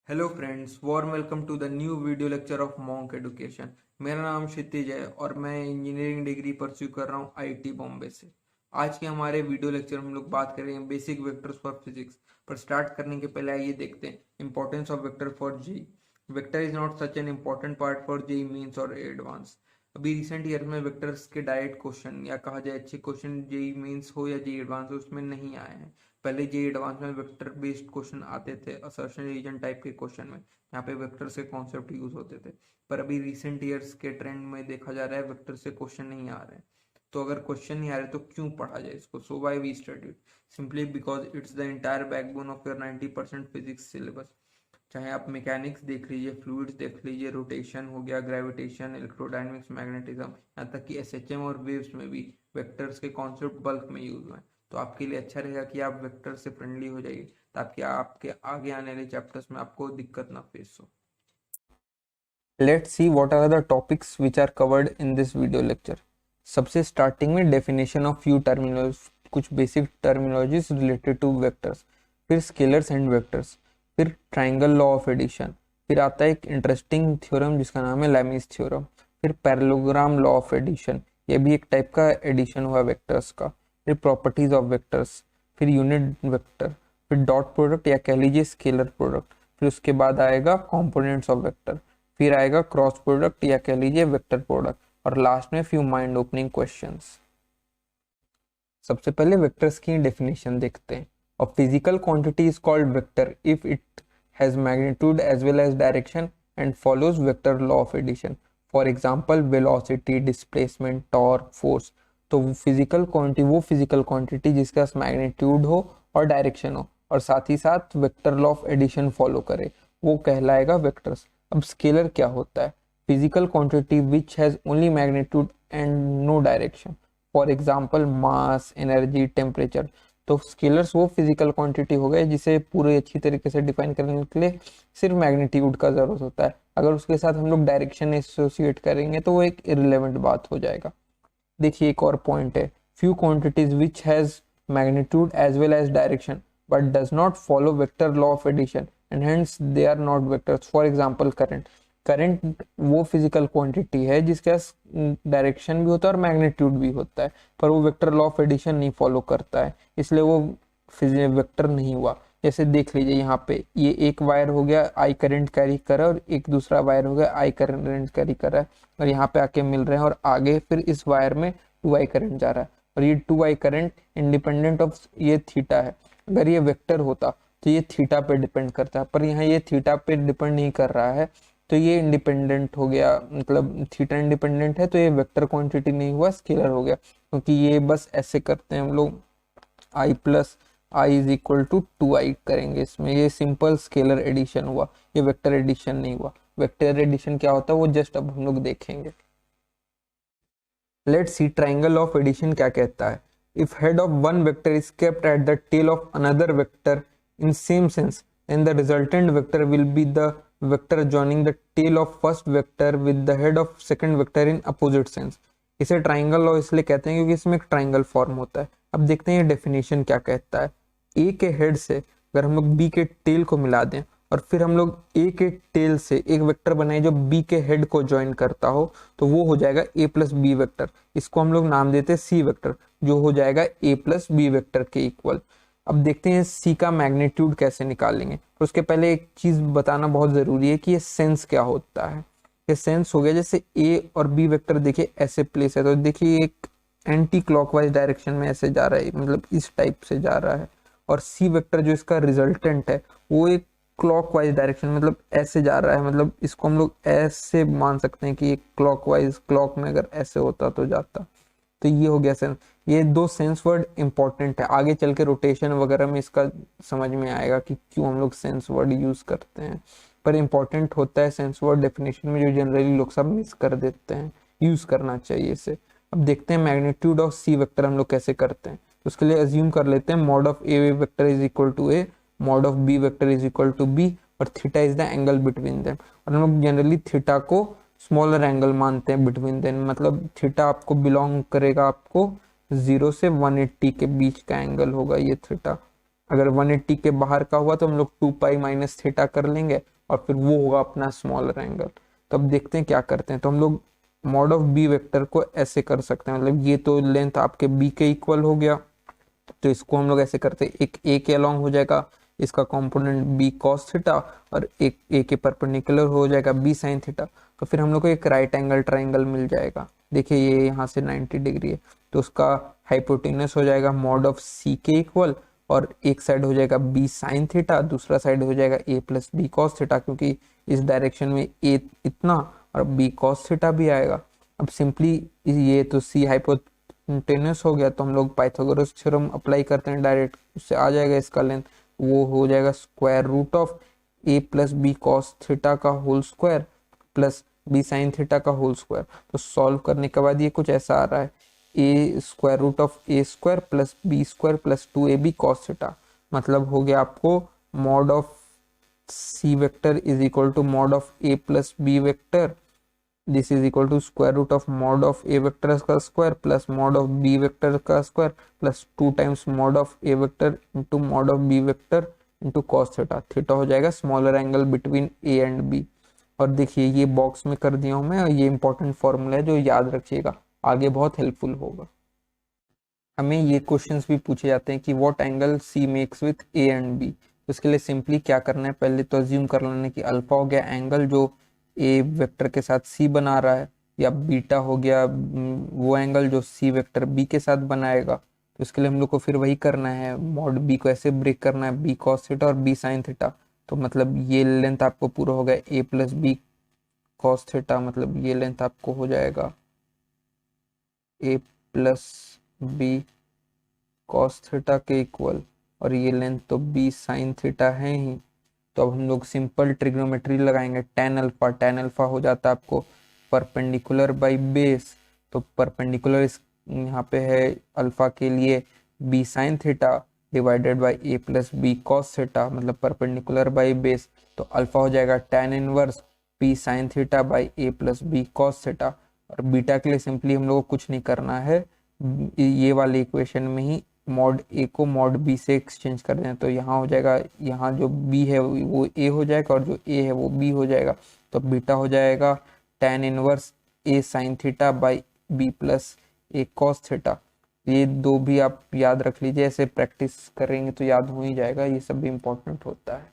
Hello friends, warm welcome to the new video lecture of Monk Education. मेरा नाम क्षितिज है और मैं इंजीनियरिंग डिग्री परस्यू कर रहा हूँ आईटी बॉम्बे से। आज के हमारे वीडियो लेक्चर में हम लोग बात करेंगे बेसिक वेक्टर्स फॉर फिजिक्स। पर स्टार्ट करने के पहले आइए देखते हैं importance of vector for JEE. Vector is not such an important part for JEE mains और एडवांस। अभी रिसेंट ईयर में वेक्टर्स के डायरेक्ट क्वेश्चन या कहा जाए अच्छे क्वेश्चन जेई मीन्स हो या जेई एडवांस हो उसमें नहीं आए हैं। पहले जेई एडवांस में वेक्टर बेस्ड क्वेश्चन आते थे, असर्शन रीजन टाइप के क्वेश्चन में, यहाँ पे वेक्टर से कॉन्सेप्ट यूज होते थे। पर अभी रिसेंट ईयर्स के ट्रेंड में देखा जा रहा है वेक्टर से क्वेश्चन नहीं आ रहे हैं। तो अगर क्वेश्चन नहीं आ रहे तो क्यों पढ़ा जाए इसको? So why we study it? Simply because it's the entire backbone of your 90% physics syllabus. चाहे आप मैकेनिक्स देख लीजिए, फ्लूइड्स देख लीजिए, रोटेशन हो गया, ग्रेविटेशन, इलेक्ट्रोडायनेमिक्स, मैग्नेटिज्म, यहाँ तक कि एसएचएम और वेव्स में भी वेक्टर्स के कॉन्सेप्ट बल्क में यूज हुए हैं। तो आपके लिए अच्छा रहेगा कि आप वेक्टर से फ्रेंडली हो जाइए ताकि आपके आगे आने वाले चैप्टर्स में आपको दिक्कत ना फेस हो। Let's see what are the topics which are covered in this video lecture. सबसे स्टार्टिंग में डेफिनेशन ऑफ फ्यू टर्मिनोलॉजी, कुछ basic terminologies related two vectors, फिर स्केलर्स एंड वेक्टर्स, फिर ट्राइंगल लॉ ऑफ एडिशन, फिर आता है एक इंटरेस्टिंग थ्योरम जिसका नाम है लैमीज थ्योरम, फिर पैरेललोग्राम लॉ ऑफ एडिशन, ये भी एक टाइप का एडिशन हुआ वेक्टर्स का, फिर प्रॉपर्टीज ऑफ वेक्टर्स, फिर यूनिट वेक्टर, फिर डॉट प्रोडक्ट या कह लीजिए स्केलर प्रोडक्ट, फिर उसके बाद आएगा कंपोनेंट्स ऑफ वेक्टर, फिर आएगा क्रॉस प्रोडक्ट या कह लीजिए वेक्टर प्रोडक्ट, और लास्ट में फ्यू माइंड ओपनिंग क्वेश्चंस। सबसे पहले वेक्टर्स की डेफिनेशन देखते हैं। A physical quantity is called vector if it has magnitude as well as direction and follows vector law of addition. For example velocity, displacement, torque, force. तो वो physical quantity जिसके पास magnitude हो और direction हो और साथ ही साथ vector law of addition follow करे, वो कहलाएगा वेक्टर्स। अब स्केलर क्या होता है? Physical quantity which has only magnitude and no direction. For example mass, energy, temperature. तो स्केलर्स वो फिजिकल क्वांटिटी हो गए जिसे पूरे अच्छी तरीके से डिफाइन करने के लिए सिर्फ मैग्नीट्यूड का जरूरत होता है। अगर उसके साथ हम लोग डायरेक्शन एसोसिएट करेंगे तो वो एक इररिलेवेंट बात हो जाएगा। देखिए एक और पॉइंट है, few quantities which has magnitude as well as direction but does not follow vector law of addition and hence they are not vectors. For example current वो फिजिकल क्वांटिटी है जिसके पास डायरेक्शन भी होता है और मैग्नीट्यूड भी होता है, पर वो वेक्टर लॉ ऑफ एडिशन नहीं फॉलो करता है, इसलिए वो वेक्टर नहीं हुआ। जैसे देख लीजिए यहाँ पे ये एक वायर हो गया, आई करंट कैरी कर रहा है, और एक दूसरा वायर हो गया, आई करंट कैरी कर रहा है, और यहाँ पे आके मिल रहे हैं, और आगे फिर इस वायर में 2i करंट जा रहा है, और ये 2i करंट इंडिपेंडेंट ऑफ ये थीटा है। अगर ये वेक्टर होता तो ये थीटा पे डिपेंड करता है, पर यहाँ ये थीटा पे डिपेंड नहीं कर रहा है, तो ये इंडिपेंडेंट हो गया, मतलब थीटा इंडिपेंडेंट है, तो ये वेक्टर क्वांटिटी नहीं हुआ, स्केलर हो गया, क्योंकि ये बस ऐसे करते हैं हम लोग, i plus i is equal to 2i करेंगे इसमें, ये सिंपल स्केलर एडिशन हुआ, ये वेक्टर एडिशन नहीं हुआ। वेक्टर एडिशन क्या होता है वो जस्ट अब हम लोग देखेंगे। Let's see triangle of addition क्या कहता है। If head of one vector is kept at the tail of another vector in same sense, then the resultant vector will be the vector joining the tail of first vector with the head of second vector in opposite sense। इसे triangle law इसलिए कहते हैं क्योंकि इसमें एक triangle form होता है। अब देखते हैं ये डेफिनेशन क्या कहता है। ए के हेड से अगर हम लोग बी के टेल को मिला दें और फिर हम लोग ए के टेल से एक वेक्टर बनाए जो बी के हेड को ज्वाइन करता हो, तो वो हो जाएगा ए प्लस बी वेक्टर। इसको हम लोग नाम देते हैं सी वेक्टर, जो हो जाएगा ए प्लस बी वेक्टर के इक्वल। अब देखते हैं सी का मैग्नीट्यूड कैसे निकालेंगे। तो उसके पहले एक चीज बताना बहुत जरूरी है कि ये सेंस क्या होता है। ये सेंस हो गया जैसे ए और बी वेक्टर देखिए ऐसे प्लेस है, तो देखिए एक एंटी क्लॉकवाइज डायरेक्शन में ऐसे जा रहा है, मतलब इस टाइप से जा रहा है, और सी वेक्टर जो इसका रिजल्टेंट है वो एक क्लॉकवाइज डायरेक्शन मतलब ऐसे जा रहा है, मतलब इसको हम लोग ऐसे मान सकते हैं कि एक क्लॉकवाइज, क्लॉक में अगर ऐसे होता तो जाता। तो ये हो गया सेंस। ये दो सेंस वर्ड इंपॉर्टेंट है, आगे चल के रोटेशन वगैरह में इसका समझ में आएगा कि क्यों हम लोग सेंस वर्ड यूज करते हैं, पर इंपॉर्टेंट होता है सेंस वर्ड डेफिनेशन में, जो जनरली लोग सब मिस कर देते हैं, यूज करना चाहिए इसे। अब देखते हैं मैग्नीट्यूड ऑफ सी वेक्टर हम लोग कैसे करते हैं। तो उसके लिए अज्यूम कर लेते हैं mod of A vector is equal to A, mod of B vector is equal to B, और theta is the angle between them. और हम लोग जनरली थीटा को स्मॉलर एंगल मानते हैं बिटवीन देम, मतलब थीटा आपको बिलोंग करेगा, आपको 0 से 180 के बीच का एंगल होगा ये थीटा। अगर 180 के बाहर का हुआ तो हम लोग 2 पाई माइनस थीटा कर लेंगे, और फिर वो होगा अपना स्मॉलर एंगल। तो अब देखते हैं क्या करते हैं। तो हम लोग मॉड ऑफ बी वेक्टर को ऐसे कर सकते हैं, मतलब ये तो लेंथ आपके बी के इक्वल हो गया, तो इसको हम लोग ऐसे करते हैं, एक ए के अलॉन्ग हो जाएगा इसका कंपोनेंट बी कॉस थीटा, और एक ए के परपेंडिकुलर हो जाएगा बी साइन थीटा। तो फिर हम लोग को एक राइट एंगल ट्राइंगल मिल जाएगा। देखिए ये यहाँ से 90 डिग्री है, तो उसका हाइपोटेनस हो जाएगा मॉड ऑफ सी के इक्वल, और एक साइड हो जाएगा बी साइन थीटा, दूसरा साइड हो जाएगा ए प्लस बी कॉस थीटा, क्योंकि इस डायरेक्शन में ए इतना और बी कॉस थीटा भी आएगा। अब सिंपली ये तो सी हाइपोटेनस हो गया, तो हम लोग पाइथागोरस थ्योरम अप्लाई करते हैं डायरेक्ट, उससे आ जाएगा इसका लेंथ, वो हो जाएगा square root of A plus B cos theta का whole square plus B sine theta का होल स्क्वायर। तो सॉल्व करने के बाद ये कुछ ऐसा आ रहा है, A square root of A square plus B square plus 2ab cos theta, मतलब हो गया आपको mod of C vector is equal to mod of A plus B vector, this is equal to square root of mod of A vector का square plus mod of B vector का square plus 2 times mod of A vector into mod of B vector into cos theta. Theta हो जाएगा smaller angle between A and B. और देखिए ये box में कर दिया हूं मैं, और ये इंपॉर्टेंट फॉर्मूला है जो याद रखिएगा, आगे बहुत हेल्पफुल होगा। हमें ये क्वेश्चंस भी पूछे जाते हैं कि what angle C makes with A and B. तो इसके लिए सिंपली क्या करना है, पहले तो अज्यूम कर लेना कि अल्फा हो गया एंगल जो ए वेक्टर के साथ सी बना रहा है, या बीटा हो गया वो एंगल जो सी वेक्टर बी के साथ बनाएगा। तो इसके लिए हम लोग को फिर वही करना है, मॉड बी को ऐसे ब्रेक करना है, बी कॉस थीटा और बी साइन थीटा। तो मतलब ये लेंथ आपको पूरा हो गया ए प्लस बी कॉस थीटा, मतलब ये लेंथ आपको हो जाएगा ए प्लस बी कॉस थीटा के इक्वल, और ये लेंथ तो बी साइन थीटा है ही। तो अब हम लोग सिंपल ट्रिग्नोमेट्री लगाएंगे, tan अल्फा हो जाता है आपको परपेंडिकुलर बाई बेस। तो परपेंडिकुलर इस यहाँ पे है अल्फा के लिए B sine theta divided by A plus B cos theta, मतलब परपेंडिकुलर बाई बेस। तो अल्फा हो जाएगा tan inverse B sine theta by A plus B cos theta. और बीटा के लिए सिंपली हम लोग को कुछ नहीं करना है, ये वाली इक्वेशन में ही मॉड ए को मॉड बी से एक्सचेंज कर दें। तो यहाँ हो जाएगा, यहाँ जो बी है वो ए हो जाएगा और जो ए है वो बी हो जाएगा। तो बीटा हो जाएगा tan inverse A sine theta by B plus A cos theta. ये दो भी आप याद रख लीजिए, ऐसे प्रैक्टिस करेंगे तो याद हो ही जाएगा, ये सब भी इंपॉर्टेंट होता है।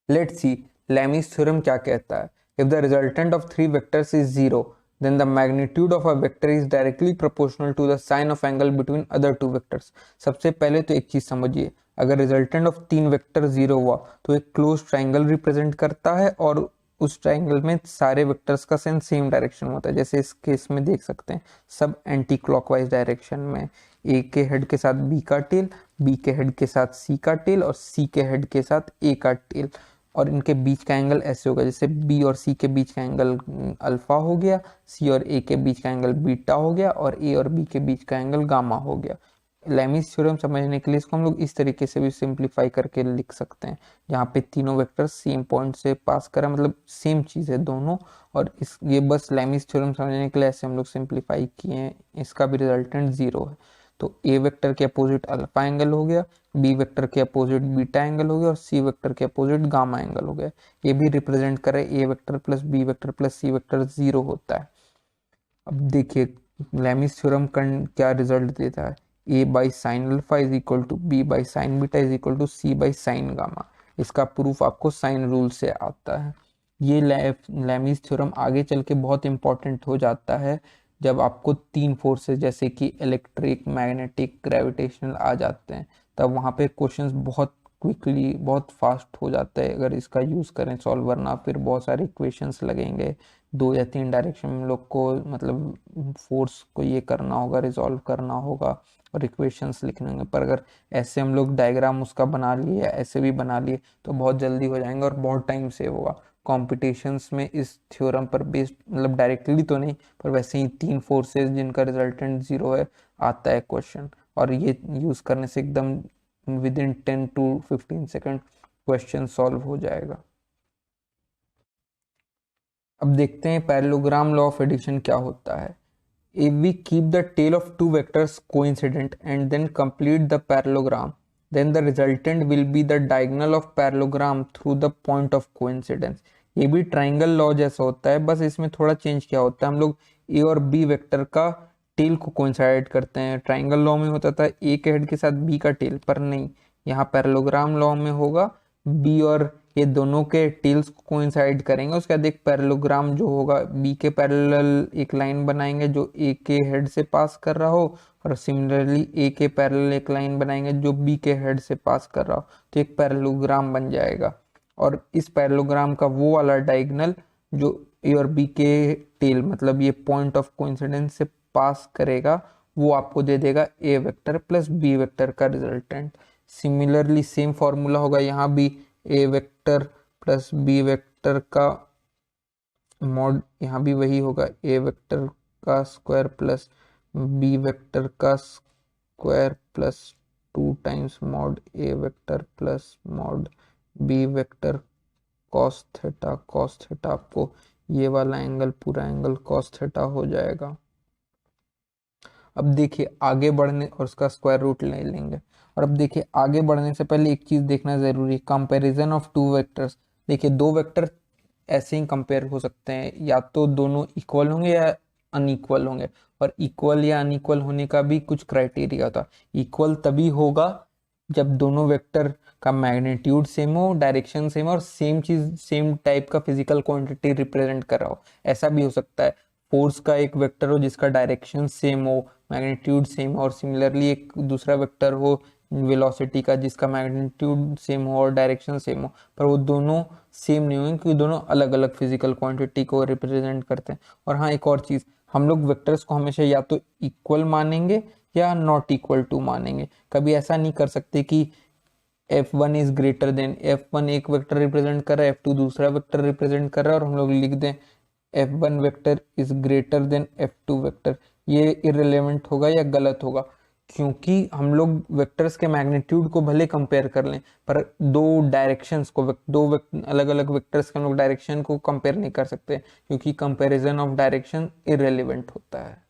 लेट्स सी लैमीज थ्योरम क्या कहता है। If the resultant of three vectors is zero, then the magnitude of a vector is directly proportional to the sine of angle between other two vectors। सबसे पहले तो एक चीज समझिए, अगर रिजल्टेंट ऑफ तीन वेक्टर जीरो हुआ तो एक क्लोज ट्राइंगल रिप्रेजेंट करता है, और उस ट्राइंगल में सारे वेक्टर्स का साइन सेम डायरेक्शन होता है। जैसे इस केस में देख सकते हैं सब एंटी क्लॉकवाइज डायरेक्शन में, ए के हेड के साथ बी का टेल, बी के हेड के साथ सी का टेल, और सी के हेड के साथ ए का टेल। और इनके बीच का एंगल ऐसे होगा, जैसे बी और सी के बीच का एंगल अल्फा हो गया, सी और ए के बीच का एंगल बीटा हो गया, और ए और बी के बीच का एंगल गामा हो गया। लैमीज थ्योरम समझने के लिए इसको हम लोग इस तरीके से भी सिंप्लीफाई करके लिख सकते हैं, जहाँ पे तीनों वेक्टर सेम पॉइंट से पास करें, मतलब सेम चीज़ है दोनों। और इस ये बस लैमीज थ्योरम समझने के लिए ऐसे हम लोग सिंप्लीफाई किए हैं, इसका भी रिजल्टेंट जीरो है। तो ए वेक्टर के अपोजिट अल्फा एंगल हो गया, बी वेक्टर के अपोजिट बीटा एंगल हो गया, और सी वेक्टर के अपोजिट गामा एंगल हो गया। ये भी रिप्रेजेंट करे A vector plus B vector plus C vector zero होता है। अब देखिए लैमीज थ्योरम क्या रिजल्ट देता है, A by sine alpha is equal to B by sine beta is equal to C by sine gamma. इसका प्रूफ आपको साइन रूल से आता है। ये लैमीज थ्योरम आगे चल के बहुत इंपॉर्टेंट हो जाता है जब आपको तीन फोर्सेस जैसे कि इलेक्ट्रिक, मैग्नेटिक, ग्रेविटेशनल आ जाते हैं, तब वहाँ पे क्वेश्चंस बहुत क्विकली, बहुत फास्ट हो जाता है अगर इसका यूज़ करें सॉल्व, वरना फिर बहुत सारे इक्वेशंस लगेंगे, दो या तीन डायरेक्शन में लोग को मतलब फोर्स को ये करना होगा, रिजॉल्व करना होगा और इक्वेशंस लिखने होंगे। पर अगर ऐसे हम लोग डायग्राम उसका बना लिए, ऐसे भी बना लिए, तो बहुत जल्दी हो जाएंगे और बहुत टाइम सेव होगा। कॉम्पिटिशन्स में इस थ्योरम पर बेस्ड, मतलब डायरेक्टली तो नहीं पर वैसे ही तीन फोर्सेस जिनका रिजल्टेंट जीरो है आता है क्वेश्चन, और ये यूज़ करने से एकदम with in 10 to 15 second question solve हो जाएगा। अब देखते हैं पैरेललोग्राम लॉ ऑफ एडिशन क्या होता है। If we keep the tail of two vectors coincident and then complete the parallelogram, then the resultant will be the diagonal of parallelogram through the point of coincidence। ये भी triangle law जैसा होता है, बस इसमें थोड़ा चेंज क्या होता है, हम लोग ए और बी वेक्टर का टेल को कोइंसाइड करते हैं। ट्राइंगल लॉ में होता था ए के हेड के साथ बी का टेल, पर नहीं, यहाँ पैरेललोग्राम लॉ में होगा बी और ये दोनों के टेल्स को कोइंसाइड करेंगे, उसके बाद एक पैरेललोग्राम जो होगा बी के पैरेलल एक लाइन बनाएंगे जो ए के हेड से पास कर रहा हो, और सिमिलरली ए के पैरेलल एक लाइन बनाएंगे जो बी के हेड से पास कर रहा हो, तो एक पैरेललोग्राम बन जाएगा। और इस पैरेललोग्राम का वो वाला डायगोनल जो ए और बी के टेल मतलब ये पॉइंट ऑफ कोइंसिडेंस से पास करेगा, वो आपको दे देगा A vector plus B vector का रिजल्टेंट। सिमिलरली सेम फॉर्मूला होगा यहाँ भी, A vector plus B vector का मॉड, यहाँ भी वही होगा, ए वेक्टर का स्क्वायर प्लस बी वेक्टर का स्क्वायर प्लस 2 टाइम्स मॉड ए vector plus mod B vector cos theta. Cos theta आपको ये वाला एंगल, पूरा एंगल कॉस थीटा हो जाएगा। अब देखिए आगे बढ़ने, और उसका स्क्वायर रूट ले लेंगे। और अब देखिए आगे बढ़ने से पहले एक चीज देखना जरूरी है, कंपैरिजन ऑफ टू वेक्टर्स। देखिए दो वेक्टर ऐसे ही कंपेयर हो सकते हैं, या तो दोनों इक्वल होंगे या अनइक्वल होंगे, और इक्वल या अनइक्वल होने का भी कुछ क्राइटेरिया था। इक्वल तभी होगा जब दोनों वेक्टर का मैग्नीट्यूड सेम हो, डायरेक्शन सेम हो, और सेम चीज सेम टाइप का फिजिकल क्वांटिटी रिप्रेजेंट कर रहा हो। ऐसा भी हो सकता है फोर्स का एक वेक्टर हो जिसका डायरेक्शन सेम हो, मैग्नीट्यूड सेम हो, और सिमिलरली एक दूसरा वेक्टर हो वेलोसिटी का जिसका मैग्नीट्यूड सेम हो और डायरेक्शन सेम हो, पर वो दोनों सेम नहीं होंगे क्योंकि दोनों अलग अलग फिजिकल क्वांटिटी को रिप्रेजेंट करते हैं। और हाँ, एक और चीज, हम लोग वेक्टर्स को हमेशा या तो इक्वल मानेंगे या नॉट इक्वल टू मानेंगे। कभी ऐसा नहीं कर सकते कि F1 is greater then, F1 एक वेक्टर रिप्रेजेंट कर रहा है, F2 दूसरा वेक्टर रिप्रेजेंट कर रहा है, और हम लोग लिख दें F1 vector is greater then F2 vector. ये इररिलेवेंट होगा या गलत होगा, क्योंकि हम लोग वेक्टर्स के मैग्नीट्यूड को भले कंपेयर कर लें, पर दो डायरेक्शंस को, अलग अलग वेक्टर्स के हम लोग डायरेक्शन को कंपेयर नहीं कर सकते, क्योंकि कंपैरिजन ऑफ डायरेक्शन इररिलेवेंट होता है।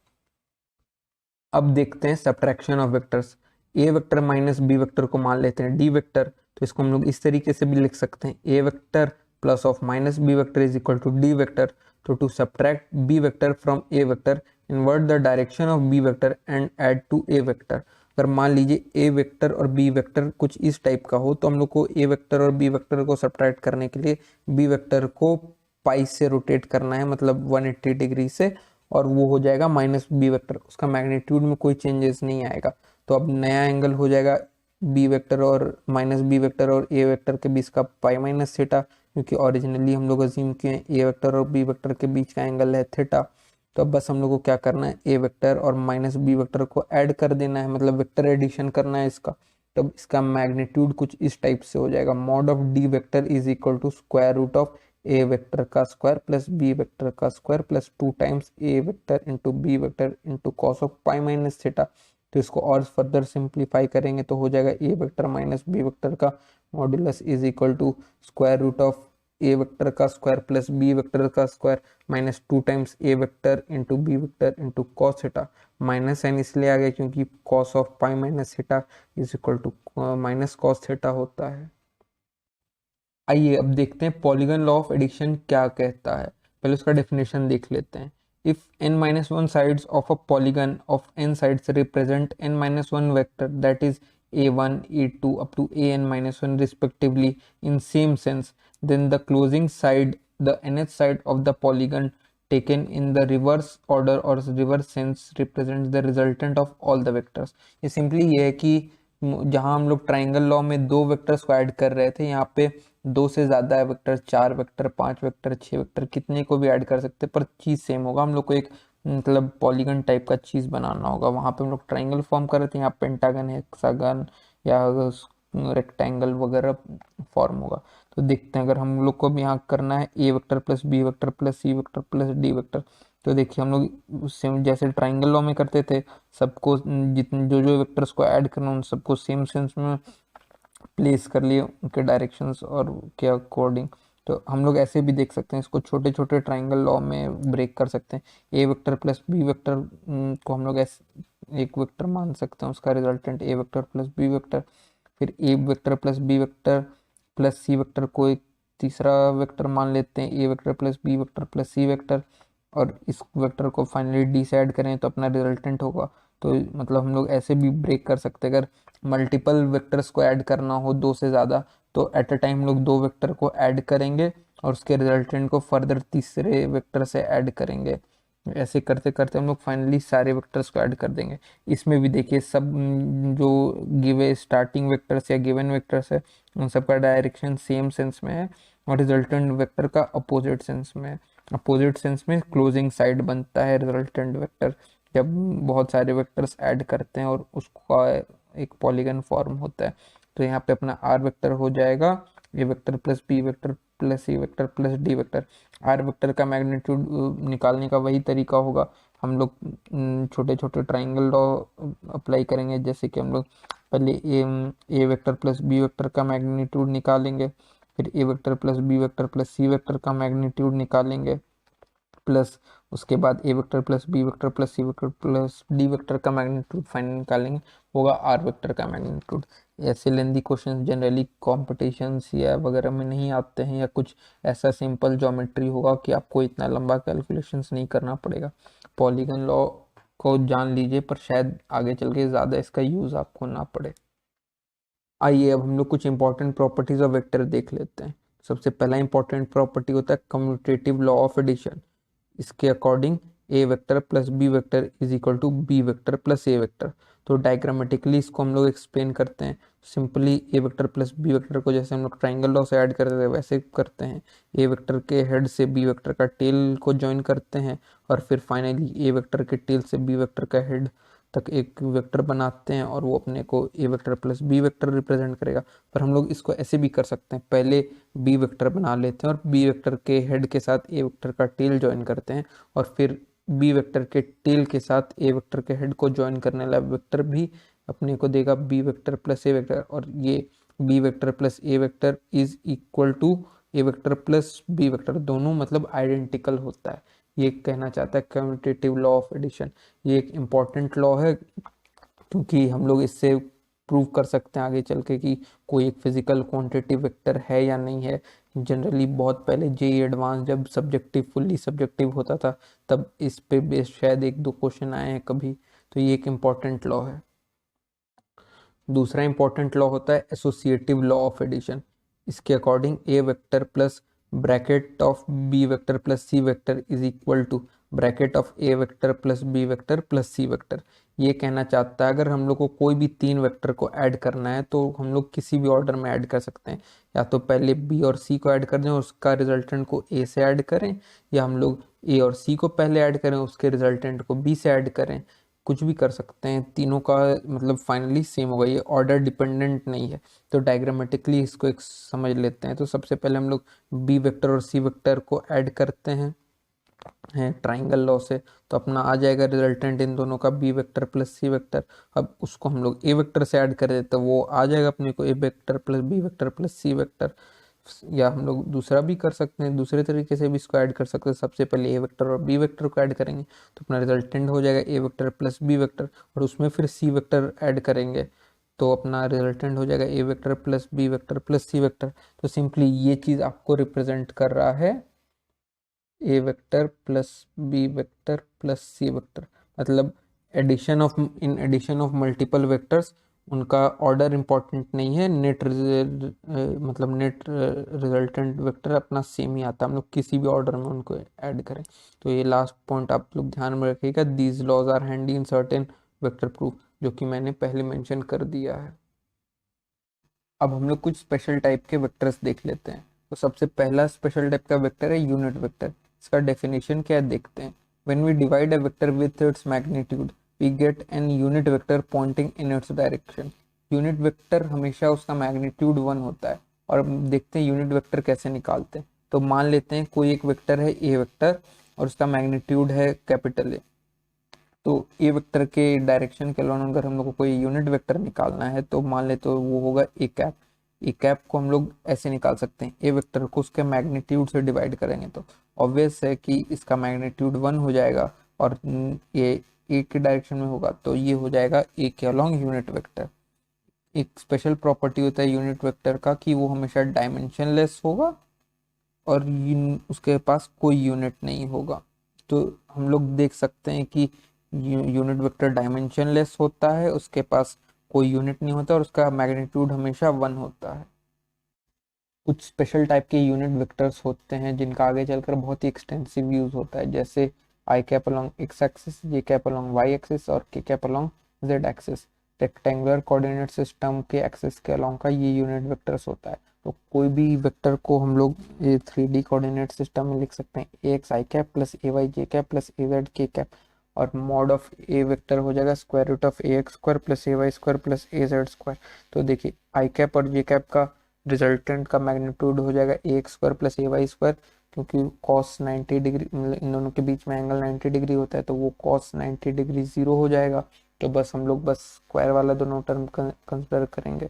अब देखते हैं subtraction of vectors. A vector minus B vector को मान लेते हैं डी वेक्टर, तो इसको हम लोग इस तरीके से भी लिख सकते हैं, ए vector plus of minus B vector is equal to D vector. तो to subtract B vector from A vector, invert the direction of B vector and add to A vector. अगर मान लीजिए ए वेक्टर और B vector कुछ इस type का हो, तो हम लोग को ए वेक्टर और बी वेक्टर को सब्ट्रैक्ट करने के लिए बी वेक्टर को पाई से रोटेट करना है, मतलब 180 डिग्री से, और वो हो जाएगा माइनस बी वेक्टर। उसका मैग्नीट्यूड में कोई चेंजेस नहीं आएगा, तो अब नया एंगल हो जाएगा बी वेक्टर और माइनस बी वेक्टर और ए वेक्टर के बीच का पाई माइनस थीटा, क्योंकि ओरिजिनली हम लोग अज्यूम किए ए वेक्टर और बी वेक्टर के बीच का एंगल है थीटा। तो अब बस हम लोग को क्या करना है, ए वेक्टर और माइनस बी वेक्टर को ऐड कर देना है, मतलब वेक्टर एडिशन करना है इसका। तो इसका मैग्नीट्यूड कुछ इस टाइप से हो जाएगा, mod of D vector is equal to square root of A vector का स्क्वायर प्लस बी वेक्टर का square plus 2 times A vector into B vector into cos of pi minus theta. तो इसको और further simplify करेंगे तो हो जाएगा A vector minus B vector का modulus is equal to square root of A vector का स्क्वायर प्लस बी वेक्टर का square minus 2 times A vector into B vector into cos theta. Minus sine इसलिए आ गया क्योंकि cos of pi minus theta is equal to minus cos theta होता है। आइए अब देखते हैं पॉलीगन लॉ ऑफ एडिशन क्या कहता है। पहले उसका डेफिनेशन देख लेते हैं। If n minus 1 sides of a polygon of n sides represent n minus 1 vector, that is a1 a2 up to an minus 1 respectively in same sense, then the closing side, the nth side of the polygon taken in the reverse order or reverse sense represents the resultant of all the vectors। ये simply ये है कि जहां हम लोग triangle law में दो vectors को ऐड कर रहे थे, यहाँ पे दो से ज्यादा है वेक्टर, 4 वेक्टर, 5 वेक्टर, 6 वेक्टर, कितने को भी ऐड कर सकते हैं, पर चीज सेम होगा। हम लोग को एक मतलब पॉलीगन टाइप का चीज बनाना होगा। वहां पे हम लोग ट्राइंगल फॉर्म कर रहे थे, यहाँ पेंटागन, हेक्सागन या रेक्टेंगल वगैरह फॉर्म होगा। तो देखते हैं, अगर हम लोग को भी यहाँ करना है A vector plus B vector plus C vector plus D vector, तो देखिए हम लोग सेम जैसे ट्राइंगल लॉ में करते थे, सबको जितने जो जो वेक्टर्स को ऐड करना उन सबको सेम सेंस में प्लेस कर लिए उनके डायरेक्शंस और के अकॉर्डिंग। तो हम लोग ऐसे भी देख सकते हैं, इसको छोटे छोटे ट्राइंगल लॉ में ब्रेक कर सकते हैं। ए वेक्टर प्लस बी वेक्टर को हम लोग ऐसे एक वेक्टर मान सकते हैं, उसका resultant A vector plus B vector. फिर A vector plus B vector plus C vector को एक तीसरा वेक्टर मान लेते हैं, ए vector plus B vector plus C vector, और इस वेक्टर को फाइनली डी से ऐड करें तो अपना रिजल्टेंट होगा। तो मतलब हम लोग ऐसे भी ब्रेक कर सकते हैं, अगर मल्टीपल वेक्टर्स को ऐड करना हो दो से ज़्यादा, तो एट अ टाइम हम लोग दो वेक्टर को ऐड करेंगे और उसके रिजल्टेंट को फर्दर तीसरे वेक्टर से ऐड करेंगे। ऐसे करते करते हम लोग फाइनली सारे वेक्टर्स को ऐड कर देंगे। इसमें भी देखिए सब जो गिवे स्टार्टिंग वेक्टर्स या गिवन वेक्टर्स है उन सबका डायरेक्शन सेम सेंस में है और रिजल्टेंट वेक्टर का अपोजिट सेंस में है। अपोजिट सेंस में क्लोजिंग साइड बनता है रिजल्टेंट वेक्टर जब बहुत सारे वेक्टर्स ऐड करते हैं और उसका एक पॉलीगन फॉर्म होता है। तो यहाँ पे अपना आर वेक्टर हो जाएगा A vector plus B vector plus C vector plus D vector. R vector का मैग्नीट्यूड निकालने का वही तरीका होगा, हम लोग छोटे छोटे ट्राइंगल लॉ अप्लाई करेंगे। जैसे कि हम लोग पहले A vector plus B vector का मैग्नीट्यूड निकालेंगे, फिर A vector plus B vector plus C vector का मैग्नीट्यूड निकालेंगे, प्लस उसके बाद A vector plus B vector plus C vector plus D vector का मैग्नीट्यूड फाइनल निकालेंगे, होगा आर वेक्टर का मैग्नीट्यूड। ऐसे लेंदी क्वेश्चन जनरली कॉम्पिटिशन्स या वगैरह में नहीं आते हैं, या कुछ ऐसा सिंपल ज्योमेट्री होगा कि आपको इतना लंबा कैलकुलेशंस नहीं करना पड़ेगा। पॉलीगन लॉ को जान लीजिए पर शायद आगे चल के ज़्यादा इसका यूज़ आपको ना पड़े। आइए अब हम लोग कुछ इंपॉर्टेंट प्रॉपर्टीज ऑफ वेक्टर देख लेते हैं। सबसे पहला इंपॉर्टेंट प्रॉपर्टी होता है कम्यूटेटिव लॉ ऑफ एडिशन। इसके according A vector plus B vector is equal to B vector plus A vector. तो डायग्रामेटिकली इसको हम लोग एक्सप्लेन करते हैं। Simply A vector plus B vector को जैसे हम लोग ट्राइंगल लॉ से ऐड करते हैं वैसे करते हैं। ए वेक्टर के हेड से बी वेक्टर का टेल को ज्वाइन करते हैं और फिर फाइनली ए वेक्टर के टेल से बी वेक्टर का हेड तक एक वेक्टर बनाते हैं और वो अपने को A vector plus B vector represent करेगा। पर हम लोग इसको ऐसे भी कर सकते हैं, पहले बी वेक्टर बना लेते हैं और बी वेक्टर के हेड के साथ ए वेक्टर का टेल ज्वाइन करते हैं और फिर बी वेक्टर के टेल के साथ ए वेक्टर के हेड को ज्वाइन करने वाला वेक्टर भी अपने को देगा B vector plus A vector. और ये B vector plus A vector is equal to A vector plus B vector, दोनों मतलब आइडेंटिकल होता है। ये कहना चाहता है कम्यूटेटिव लॉ ऑफ एडिशन। ये एक इम्पॉर्टेंट लॉ है क्योंकि हम लोग इससे प्रूव कर सकते हैं आगे चल के कि कोई एक फिजिकल क्वांटिटी वेक्टर है या नहीं है। जनरली बहुत पहले जेई एडवांस जब सब्जेक्टिव फुल्ली सब्जेक्टिव होता था तब इस पे बेस्ड शायद एक दो क्वेश्चन आए हैं कभी। तो ये एक इम्पॉर्टेंट लॉ है। दूसरा इंपॉर्टेंट लॉ होता है एसोसिएटिव लॉ ऑफ एडिशन। इसके according A vector plus bracket of B vector plus C vector is equal to bracket of A vector plus B vector plus C vector. ये कहना चाहता है अगर हम लोग को कोई भी तीन वेक्टर को ऐड करना है तो हम लोग किसी भी ऑर्डर में ऐड कर सकते हैं। या तो पहले बी और सी को ऐड कर दें और उसका रिजल्टेंट को ए से ऐड करें, या हम लोग ए और सी को पहले ऐड करें उसके रिजल्टेंट को बी से ऐड करें। कुछ भी कर सकते हैं, तीनों का मतलब फाइनली सेम होगा, ये ऑर्डर डिपेंडेंट नहीं है। तो डायग्रामेटिकली इसको एक समझ लेते हैं। तो सबसे पहले हम लोग बी वेक्टर और सी वेक्टर को ऐड करते हैं ट्राइंगल लॉ से, तो अपना आ जाएगा रिजल्टेंट इन दोनों का B vector plus C vector. अब उसको हम लोग ए वेक्टर से ऐड कर देते तो वो आ जाएगा अपने को A vector plus B vector plus C vector. या हम लोग दूसरा भी कर सकते हैं, दूसरे तरीके से भी इसको ऐड कर सकते हैं। सबसे पहले ए वेक्टर और बी वेक्टर को ऐड करेंगे तो अपना रिजल्टेंट हो जाएगा A vector plus B vector, और उसमें फिर सी वेक्टर ऐड करेंगे तो अपना रिजल्टेंट हो जाएगा A vector plus B vector plus C vector. तो सिंपली ये चीज़ आपको रिप्रेजेंट कर रहा है A vector plus B vector plus C vector. मतलब addition of in addition of multiple vectors उनका ऑर्डर इंपॉर्टेंट नहीं है, नेट मतलब नेट रिजल्टेंट वेक्टर अपना सेम ही आता है, हम लोग किसी भी ऑर्डर में उनको ऐड करें। तो ये लास्ट पॉइंट आप लोग ध्यान में रखिएगा, these laws are handy in certain vector proof, जो कि मैंने पहले मेंशन कर दिया है। अब हम लोग कुछ स्पेशल टाइप के वेक्टर्स देख लेते हैं। तो सबसे पहला स्पेशल टाइप का वेक्टर है यूनिट वेक्टर। इसका डेफिनेशन क्या है देखते हैं। When we divide a vector with its magnitude we get an unit vector pointing in its direction. Unit vector हमेशा उसका मैग्नीट्यूड 1 होता है। और अब देखते हैं यूनिट वेक्टर कैसे निकालते हैं। तो मान लेते हैं कोई एक वेक्टर है ए वेक्टर और उसका मैग्नीट्यूड है कैपिटल ए। तो ए वेक्टर के डायरेक्शन के अलोन अगर हम लोग को कोई यूनिट वेक्टर निकालना है तो मान ले तो वो होगा ए कैप। ए कैप को हम लोग ऐसे निकाल सकते हैं, ए वेक्टर को उसके मैग्नीट्यूड से डिवाइड करेंगे तो ऑब्वियस है कि इसका मैग्नीट्यूड 1 हो जाएगा और ये ए के डायरेक्शन में होगा तो ये हो जाएगा ए के अलोंग यूनिट वेक्टर। एक स्पेशल प्रॉपर्टी होता है यूनिट वेक्टर का कि वो हमेशा डायमेंशनलेस होगा और उसके पास कोई यूनिट नहीं होगा। तो हम लोग देख सकते हैं कि यूनिट वेक्टर डायमेंशनलेस होता है, उसके पास कोई यूनिट नहीं होता और उसका मैग्नीट्यूड हमेशा 1 होता है। कुछ स्पेशल टाइप के यूनिट वेक्टर्स होते हैं जिनका आगे चलकर बहुत ही एक्सटेंसिव यूज होता है, जैसे आई कैप अलोंग एक्स एक्सिस, जे कैप अलोंग वाई एक्सिस और के cap along Z axis. Rectangular coordinate system के एक्सिस के अलोंग का ये यूनिट वेक्टर्स होता है। तो कोई भी वेक्टर को हम लोग ये 3D कोऑर्डिनेट सिस्टम में लिख सकते हैं, A x i cap plus A y j cap plus A z k cap, और मॉड ऑफ ए वेक्टर हो जाएगा square root of A x square plus A y square plus A z square. तो देखिए i cap और j cap का resultant का magnitude हो जाएगा A x square plus A y square, क्योंकि कॉस 90 डिग्री, इन दोनों के बीच में एंगल 90 डिग्री होता है, तो वो कॉस 90 डिग्री 0 हो जाएगा। तो बस हम लोग बस स्क्वायर वाला दोनों टर्म कंसिडर करेंगे।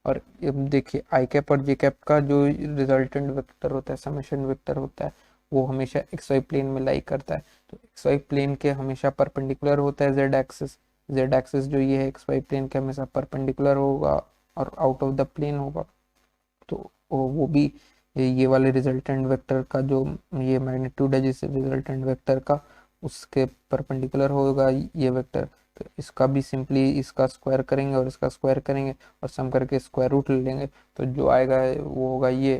और अब देखिए आई कैप और जे कैप का जो रिजल्टेंट वेक्टर होता है, समेशन वेक्टर होता है, वो हमेशा एक्स वाई प्लेन में लाई करता है। तो एक्स वाई प्लेन के हमेशा परपेंडिकुलर होता है जेड एक्सिस। जेड एक्सिस जो ये है एक्स वाई प्लेन के हमेशा परपेंडिकुलर होगा और आउट ऑफ द प्लेन होगा। तो वो भी ये वाले रिजल्टेंट वेक्टर का जो ये मैग्नीट्यूड है जिस रिजल्टेंट वेक्टर का, उसके परपेंडिकुलर होगा ये वेक्टर। तो इसका भी सिंपली इसका स्क्वायर करेंगे और इसका स्क्वायर करेंगे और सम करके स्क्वायर रूट ले लेंगे, तो जो आएगा वो होगा ये।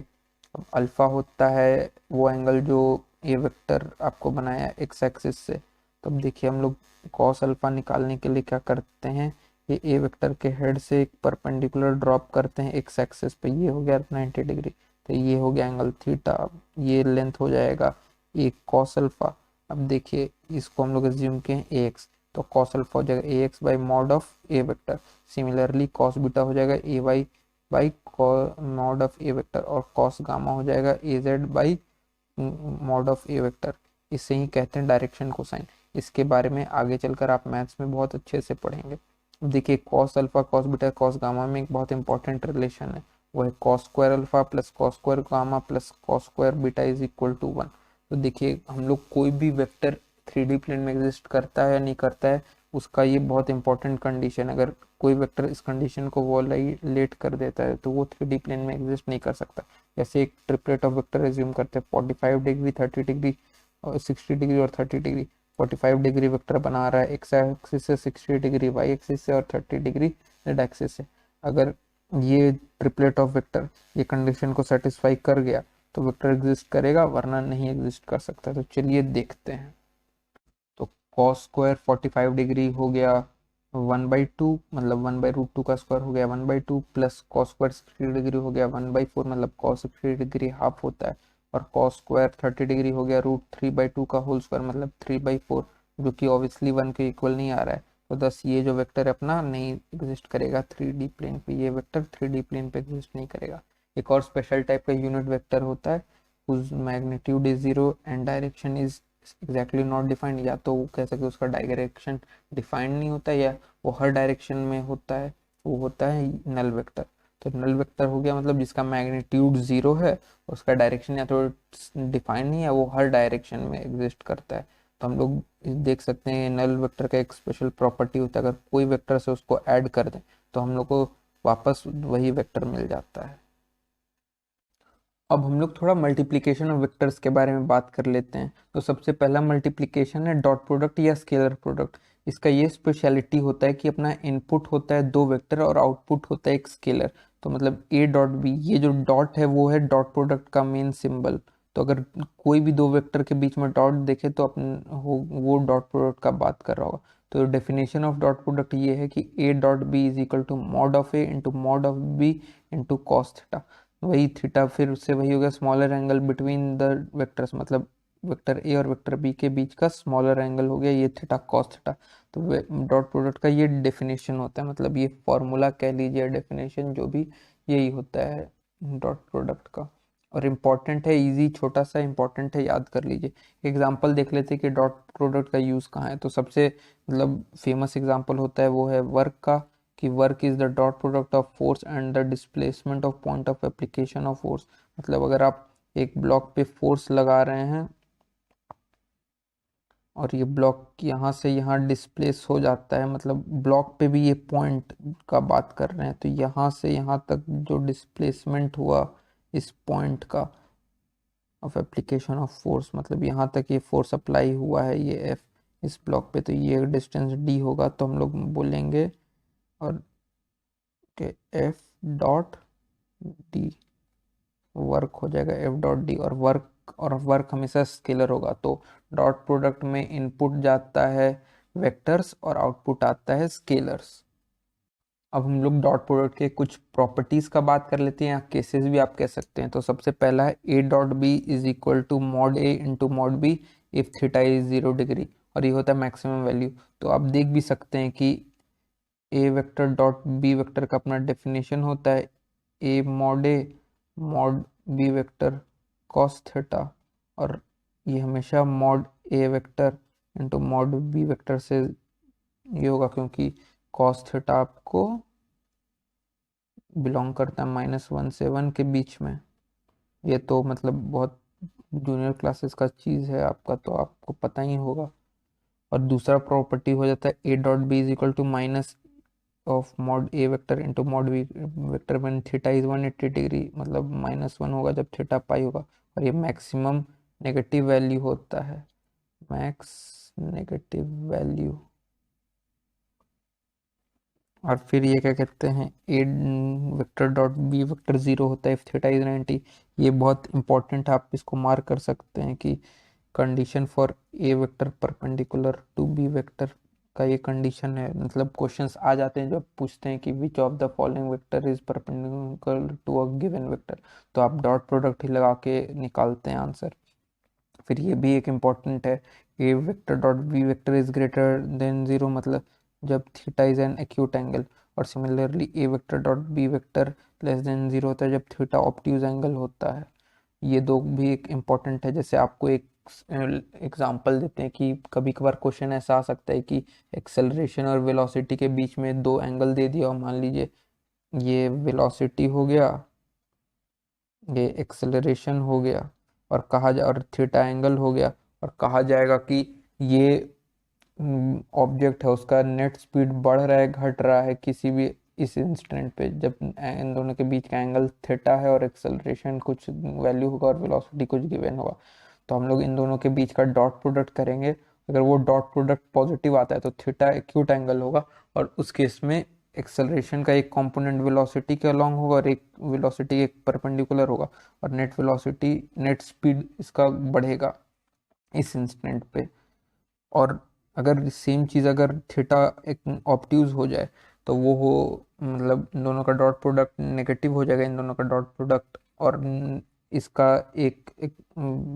अब अल्फा होता है वो एंगल जो ये वेक्टर आपको बनाया एक्स एक्सिस से। तो अब देखिए हम लोग कॉस अल्फा निकालने के लिए क्या करते हैं, ये ए वेक्टर के हेड से एक परपेंडिकुलर ड्रॉप करते हैं एक्स एक्सिस पे, ये हो गया 90 डिग्री। तो ये हो गया एंगल थीटा, ये लेंथ हो जाएगा एक कॉस अल्फा। अब देखिए इसको हम लोग एज्यूम किए ए एक्स, तो कॉस अल्फा हो जाएगा A X by mod of A vector. Similarly cos beta हो जाएगा A Y by mod of A vector, और कॉस गामा हो जाएगा A Z by mod of A vector. इसे ही कहते हैं डायरेक्शन कोसाइन। इसके बारे में आगे चलकर आप मैथ्स में बहुत अच्छे से पढ़ेंगे। देखिए cos alpha cos beta cos gamma में एक बहुत इंपॉर्टेंट रिलेशन है, वो है cos square alpha plus cos square gamma plus cos square beta is equal to 1। तो देखिए हम लोग कोई भी वेक्टर 3D प्लेन में एग्जिस्ट करता है या नहीं करता है, उसका ये बहुत इंपॉर्टेंट कंडीशन। अगर कोई वेक्टर इस कंडीशन को वॉलेट कर देता है तो वो 3D प्लेन में एग्जिस्ट नहीं कर सकता। जैसे एक ट्रिपलेट ऑफ वेक्टर एज्यूम करते हैं 45 डिग्री 30 डिग्री और 60 डिग्री और 30 डिग्री। 45 डिग्री वेक्टर बना रहा है एक्स एक्सिस से, 60 डिग्री वाई एक्सिस से और 30 डिग्री जेड एक्सिस से। अगर ये ट्रिपलेट ऑफ वेक्टर ये कंडीशन को सेटिस्फाई कर गया तो वेक्टर एग्जिस्ट करेगा, वरना नहीं एग्जिस्ट कर सकता। तो चलिए देखते हैं। तो कॉस स्क्वायर 45 डिग्री हो गया 1/2, मतलब 1/√2 का स्क्वायर हो गया 1/2, प्लस कॉस स्क्वायर 60 डिग्री हो गया 1/4, मतलब कॉस 60 डिग्री हाफ होता है। और कॉस स्क्वायर 30 डिग्री हो गया √3/2 का होल स्क्वायर, मतलब 3/4, जो कि ऑब्वियसली 1 के इक्वल नहीं आ रहा है। तो दस ये जो वेक्टर है अपना नहीं एग्जिस्ट करेगा 3D प्लेन पे, ये वेक्टर 3D प्लेन पे एग्जिस्ट नहीं करेगा। एक और स्पेशल टाइप का यूनिट वेक्टर होता है whose magnitude is 0 and direction is exactly not defined, या तो वो कह सकते उसका डायरेक्शन डिफाइंड नहीं होता या वो हर डायरेक्शन में होता है, वो होता है नल वेक्टर। तो नल वेक्टर हो गया मतलब जिसका मैग्नीट्यूड 0 है, उसका डायरेक्शन या तो डिफाइंड नहीं है, वो हर डायरेक्शन में एग्जिस्ट करता है। तो हम लोग देख सकते हैं नल वेक्टर का एक स्पेशल प्रॉपर्टी होता है, अगर कोई वेक्टर से उसको ऐड कर दें तो हम लोग को वापस वही वेक्टर मिल जाता है। अब हम लोग थोड़ा मल्टीप्लिकेशन ऑफ वेक्टर्स के बारे में बात कर लेते हैं। तो सबसे पहला मल्टीप्लिकेशन है डॉट प्रोडक्ट या स्केलर प्रोडक्ट। इसका ये स्पेशलिटी होता है कि अपना इनपुट होता है 2 वेक्टर और आउटपुट होता है एक स्केलर। तो मतलब ए डॉट बी, ये जो डॉट है वो है डॉट प्रोडक्ट का मेन सिंबल। तो अगर कोई भी 2 वेक्टर के बीच में डॉट देखे तो अपन वो डॉट प्रोडक्ट का बात कर रहा होगा। तो डेफिनेशन ऑफ डॉट प्रोडक्ट ये है कि A dot B is equal to mod of A into mod of B into cos theta. वही थीटा फिर उससे वही हो गया smaller angle between the vectors, मतलब वेक्टर ए और वेक्टर बी के बीच का स्मॉलर एंगल हो गया ये थीटा कॉस थीटा। तो डॉट प्रोडक्ट का ये डेफिनेशन होता है, मतलब ये फॉर्मूला कह लीजिए डेफिनेशन जो भी, यही होता है डॉट प्रोडक्ट का। और इम्पॉर्टेंट है, इजी छोटा सा इम्पॉर्टेंट है, याद कर लीजिए। एग्जाम्पल देख लेते हैं कि डॉट प्रोडक्ट का यूज़ कहाँ है। तो सबसे मतलब फेमस एग्जाम्पल होता है वो है वर्क का, कि work is the dot product of force and the displacement of point of application of force. मतलब अगर आप एक ब्लॉक पे फोर्स लगा रहे हैं और ये ब्लॉक यहाँ से यहाँ डिस्प्लेस हो जाता है, मतलब ब्लॉक पे भी ये पॉइंट का बात कर रहे हैं, तो यहाँ से यहाँ तक जो डिस्प्लेसमेंट हुआ इस पॉइंट का ऑफ एप्लीकेशन ऑफ फोर्स, मतलब यहाँ तक ये फोर्स अप्लाई हुआ है ये एफ इस ब्लॉक पे, तो ये डिस्टेंस डी होगा, तो हम लोग बोलेंगे और के एफ डॉट डी वर्क हो जाएगा एफ डॉट डी, और वर्क हमेशा स्केलर होगा, तो डॉट प्रोडक्ट में इनपुट जाता है वेक्टर्स और आउटपुट आता है स्केलर्स। अब हम लोग डॉट प्रोडक्ट के कुछ प्रॉपर्टीज का बात कर लेते हैं, या केसेस भी आप कह सकते हैं। तो सबसे पहला है A dot B is equal to mod A into mod B if theta is 0 degree, और ये होता है मैक्सिमम वैल्यू। तो आप देख भी सकते हैं कि A vector dot B vector का अपना डेफिनेशन होता है A mod B vector cos theta, और ये हमेशा मॉड ए vector into mod B vector से ये होगा, क्योंकि कॉस थीटा आपको बिलोंग करता है -1 से 1 के बीच में। ये तो मतलब बहुत जूनियर क्लासेस का चीज़ है आपका, तो आपको पता ही होगा। और दूसरा प्रॉपर्टी हो जाता है A dot B is equal to minus of mod A vector into mod B vector when theta is 180 degree, मतलब -1 होगा जब थीटा पाई होगा, और ये मैक्सिमम नेगेटिव वैल्यू होता है, मैक्स नेगेटिव वैल्यू। और फिर ये क्या कहते हैं ए वेक्टर डॉट बी वेक्टर 0 होता है इफ थीटा इज 90। ये बहुत इंपॉर्टेंट है, आप इसको मार्क कर सकते हैं कि condition for A vector perpendicular to B vector का ये कंडीशन है। मतलब क्वेश्चंस आ जाते हैं जब पूछते हैं कि which of the following vector is perpendicular to a given vector, तो आप डॉट प्रोडक्ट ही लगा के निकालते हैं आंसर। फिर ये भी एक इम्पॉर्टेंट है, A vector dot B vector is greater than 0, मतलब जब theta is an acute angle. और similarly A vector dot B vector less than 0 होता है जब थीटा ऑब्ट्यूज एंगल होता है। ये दो भी एक इम्पॉर्टेंट है। जैसे आपको एक एग्जांपल देते हैं कि कभी कभार क्वेश्चन ऐसा आ सकता है कि एक्सेलरेशन और वेलोसिटी के बीच में दो एंगल दे दिया, और मान लीजिए ये वेलोसिटी हो गया, ये एक्सेलरेशन हो गया, और कहा जा और थीटा एंगल हो गया, और कहा जाएगा कि ये ऑब्जेक्ट है उसका नेट स्पीड बढ़ रहा है घट रहा है किसी भी इस इंस्टेंट पे, जब इन दोनों के बीच का एंगल थीटा है और एक्सेलरेशन कुछ वैल्यू होगा और वेलोसिटी कुछ गिवन होगा, तो हम लोग इन दोनों के बीच का डॉट प्रोडक्ट करेंगे। अगर वो डॉट प्रोडक्ट पॉजिटिव आता है तो थीटा एक्यूट एंगल होगा, और उस केस में एक्सेलरेशन का एक कंपोनेंट वेलोसिटी के अलोंग होगा और एक वेलोसिटी एक परपेंडिकुलर होगा, और नेट वेलोसिटी नेट स्पीड इसका बढ़ेगा इस इंस्टेंट पे। और अगर सेम चीज़ अगर थीटा एक ऑब्ट्यूज हो जाए तो वो हो, मतलब इन दोनों का डॉट प्रोडक्ट नेगेटिव हो जाएगा, इन दोनों का डॉट प्रोडक्ट, और इसका एक एक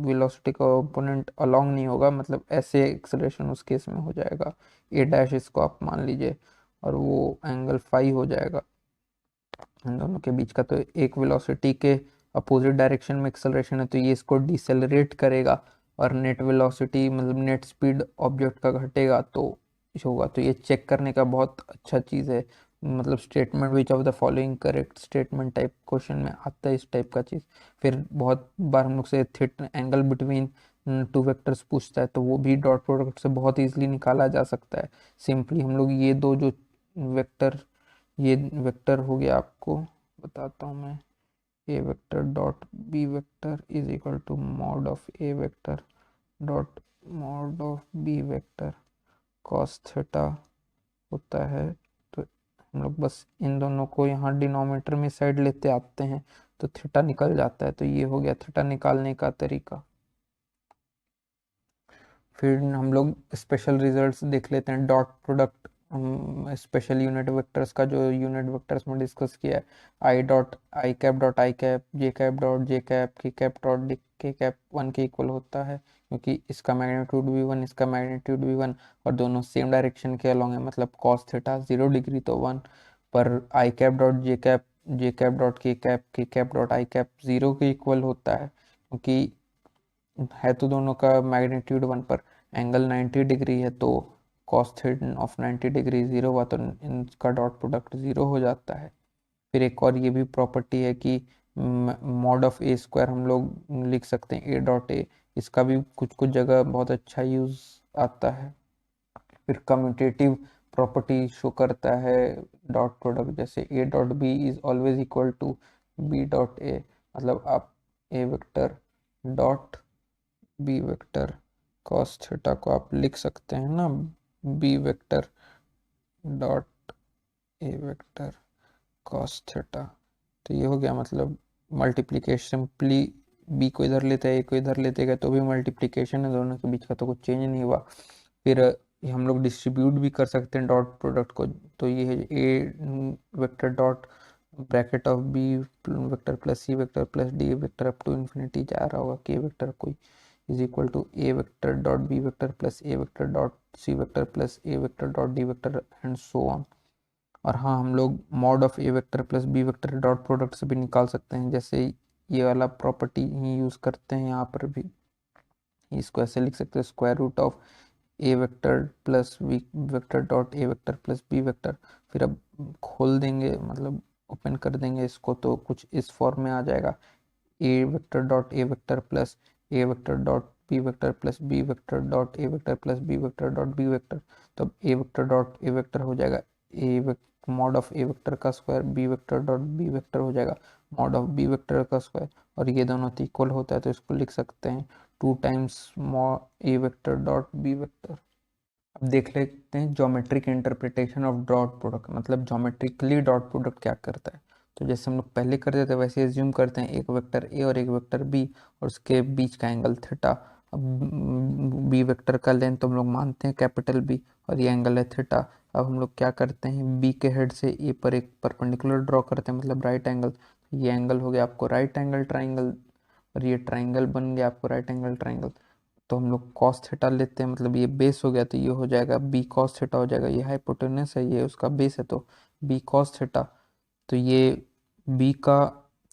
वेलोसिटी का कंपोनेंट अलोंग नहीं होगा, मतलब ऐसे एक्सेलरेशन उस केस में हो जाएगा ए डैश, इसको आप मान लीजिए, और वो एंगल फाई हो जाएगा इन दोनों के बीच का। तो एक वेलोसिटी के अपोजिट डायरेक्शन में एक्सेलरेशन है तो ये इसको डिसेलरेट करेगा, और नेट वेलोसिटी मतलब नेट स्पीड ऑब्जेक्ट का घटेगा तो होगा। तो ये चेक करने का बहुत अच्छा चीज़ है, मतलब statement which of the following correct statement type question में आता है इस टाइप का चीज़। फिर बहुत बार हम लोग से theta angle between two vectors पूछता है, तो वो भी डॉट प्रोडक्ट से बहुत इजीली निकाला जा सकता है। सिंपली हम लोग ये दो जो वेक्टर, ये वेक्टर हो गया, आपको बताता हूँ मैं, A vector dot B vector is equal to mod of A vector dot mod of B vector cos theta होता है। तो हम लोग बस इन दोनों को यहाँ डिनोमिनेटर में साइड लेते आते हैं तो थीटा निकल जाता है। तो ये हो गया थीटा निकालने का तरीका। फिर हम लोग स्पेशल रिजल्ट्स देख लेते हैं dot product special unit vectors का, जो यूनिट वेक्टर्स में डिस्कस किया है, I dot I cap dot I cap J cap dot J cap के कैप डॉट के कैप 1 के इक्वल होता है, क्योंकि इसका मैग्नीट्यूड भी 1 इसका मैग्नीट्यूड भी 1 और दोनों सेम डायरेक्शन के अलोंग है, मतलब कॉस थीटा 0 डिग्री तो 1 पर I cap dot J cap dot K cap dot I cap 0 के इक्वल होता है, क्योंकि है तो दोनों का मैग्नीट्यूड 1 पर एंगल 90 डिग्री है, तो कॉस थीटा ऑफ 90 डिग्री 0 हुआ तो इनका डॉट प्रोडक्ट 0 हो जाता है। फिर एक और ये भी प्रॉपर्टी है कि मॉड ऑफ ए स्क्वायर हम लोग लिख सकते हैं ए डॉट ए, इसका भी कुछ कुछ जगह बहुत अच्छा यूज़ आता है। फिर कम्यूटेटिव प्रॉपर्टी शो करता है डॉट प्रोडक्ट, जैसे A dot B is always equal to B dot A, मतलब आप A vector dot B vector cos theta को आप लिख सकते हैं ना, B vector dot A vector cos theta. तो ये हो गया, मतलब मल्टीप्लीकेशन प्ली, बी को इधर लेते हैं, ए को इधर लेते गए तो भी मल्टीप्लीकेशन है, दोनों के बीच का तो कुछ चेंज नहीं हुआ। फिर हम लोग डिस्ट्रीब्यूट भी कर सकते हैं डॉट प्रोडक्ट को, तो ये है A vector dot bracket of B vector plus C vector plus D vector up to infinity जा रहा होगा के वेक्टर कोई, is equal to A vector dot B vector plus A vector dot C vector plus A vector dot D vector and so on. और हाँ, हम लोग mod of A vector plus B vector dot product से भी निकाल सकते हैं, जैसे ये वाला प्रॉपर्टी ही यूज़ करते हैं यहाँ पर भी। इसको ऐसे लिख सकते हैं, square root of A vector plus B vector dot A vector plus B vector. फिर अब खोल देंगे, मतलब ओपन कर देंगे इसको, तो कुछ इस फॉर्म में आ जाएगा, A vector dot A vector plus A vector dot B vector plus B vector dot A vector plus B vector dot B vector. तो A vector dot A vector हो जाएगा A mod of A vector का square, B vector dot B vector हो जाएगा mod of B vector का square, और ये दोनों तो इक्वल होता है, तो इसको लिख सकते हैं 2 times A vector dot B vector. अब देख लेते हैं geometric interpretation of dot product, मतलब ज्योमेट्रिकली डॉट प्रोडक्ट क्या करता है। तो जैसे हम लोग पहले करते थे वैसे एज्यूम करते हैं एक वेक्टर ए और एक वेक्टर बी और उसके बीच का एंगल थीटा। अब बी वेक्टर का लेंथ तो हम लोग मानते हैं कैपिटल बी और ये एंगल है थीटा। अब हम लोग क्या करते हैं, बी के हेड से ए पर एक परपेंडिकुलर ड्रॉ करते हैं, मतलब राइट एंगल। ये एंगल हो गया आपको राइट एंगल ट्राइंगल, और ये ट्राइंगल बन गया आपको राइट एंगल ट्राइंगल। तो हम लोग कॉस थीटा लेते हैं, मतलब ये बेस हो गया, तो ये हो जाएगा बी कॉस थीटा हो जाएगा, ये हाइपोटेनस है, ये उसका बेस है, तो बी कॉस थीटा। तो ये बी का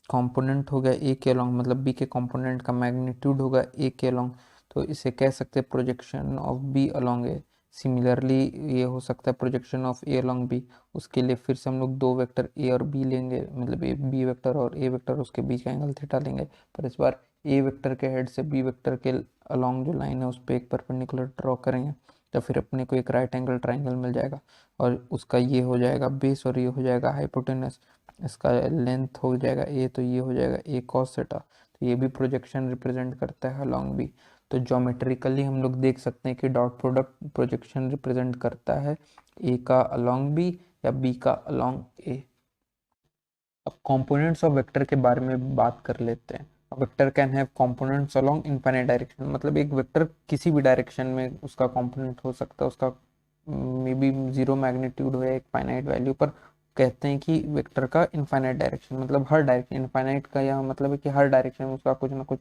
कंपोनेंट हो गया ए के अलोंग, मतलब बी के कंपोनेंट का मैग्नीट्यूड होगा ए के अलोंग, तो इसे कह सकते हैं projection of B along A. Similarly ये हो सकता है projection of A along B. उसके लिए फिर से हम लोग दो वेक्टर ए और बी लेंगे, मतलब ए बी वेक्टर और ए वेक्टर, उसके बीच का एंगल थीटा लेंगे। पर इस बार ए वेक्टर के हेड से बी वेक्टर के अलोंग जो लाइन है उस पर एक परपेंडिकुलर ड्रॉ करेंगे, तो फिर अपने को एक राइट एंगल ट्राइंगल मिल जाएगा, और उसका ये हो जाएगा बेस और ये हो जाएगा हाइपोटेनस। इसका लेंथ हो जाएगा ए, तो ये हो जाएगा ए कॉस थीटा। तो ये भी प्रोजेक्शन रिप्रेजेंट करता है अलोंग बी। तो ज्योमेट्रिकली हम लोग देख सकते हैं कि डॉट प्रोडक्ट प्रोजेक्शन रिप्रेजेंट करता है ए का अलोंग बी या बी का अलोंग ए। अब कंपोनेंट्स ऑफ वेक्टर के बारे में बात कर लेते हैं। Vector can have components along infinite direction, मतलब एक वेक्टर किसी भी डायरेक्शन में उसका कंपोनेंट हो सकता है, उसका मे बी जीरो मैग्नीट्यूड हो या एक फाइनाइट वैल्यू, पर कहते हैं कि वेक्टर का इनफाइनाइट डायरेक्शन, मतलब हर डायरेक्शन, इनफाइनाइट का यह मतलब है कि हर डायरेक्शन में उसका कुछ ना कुछ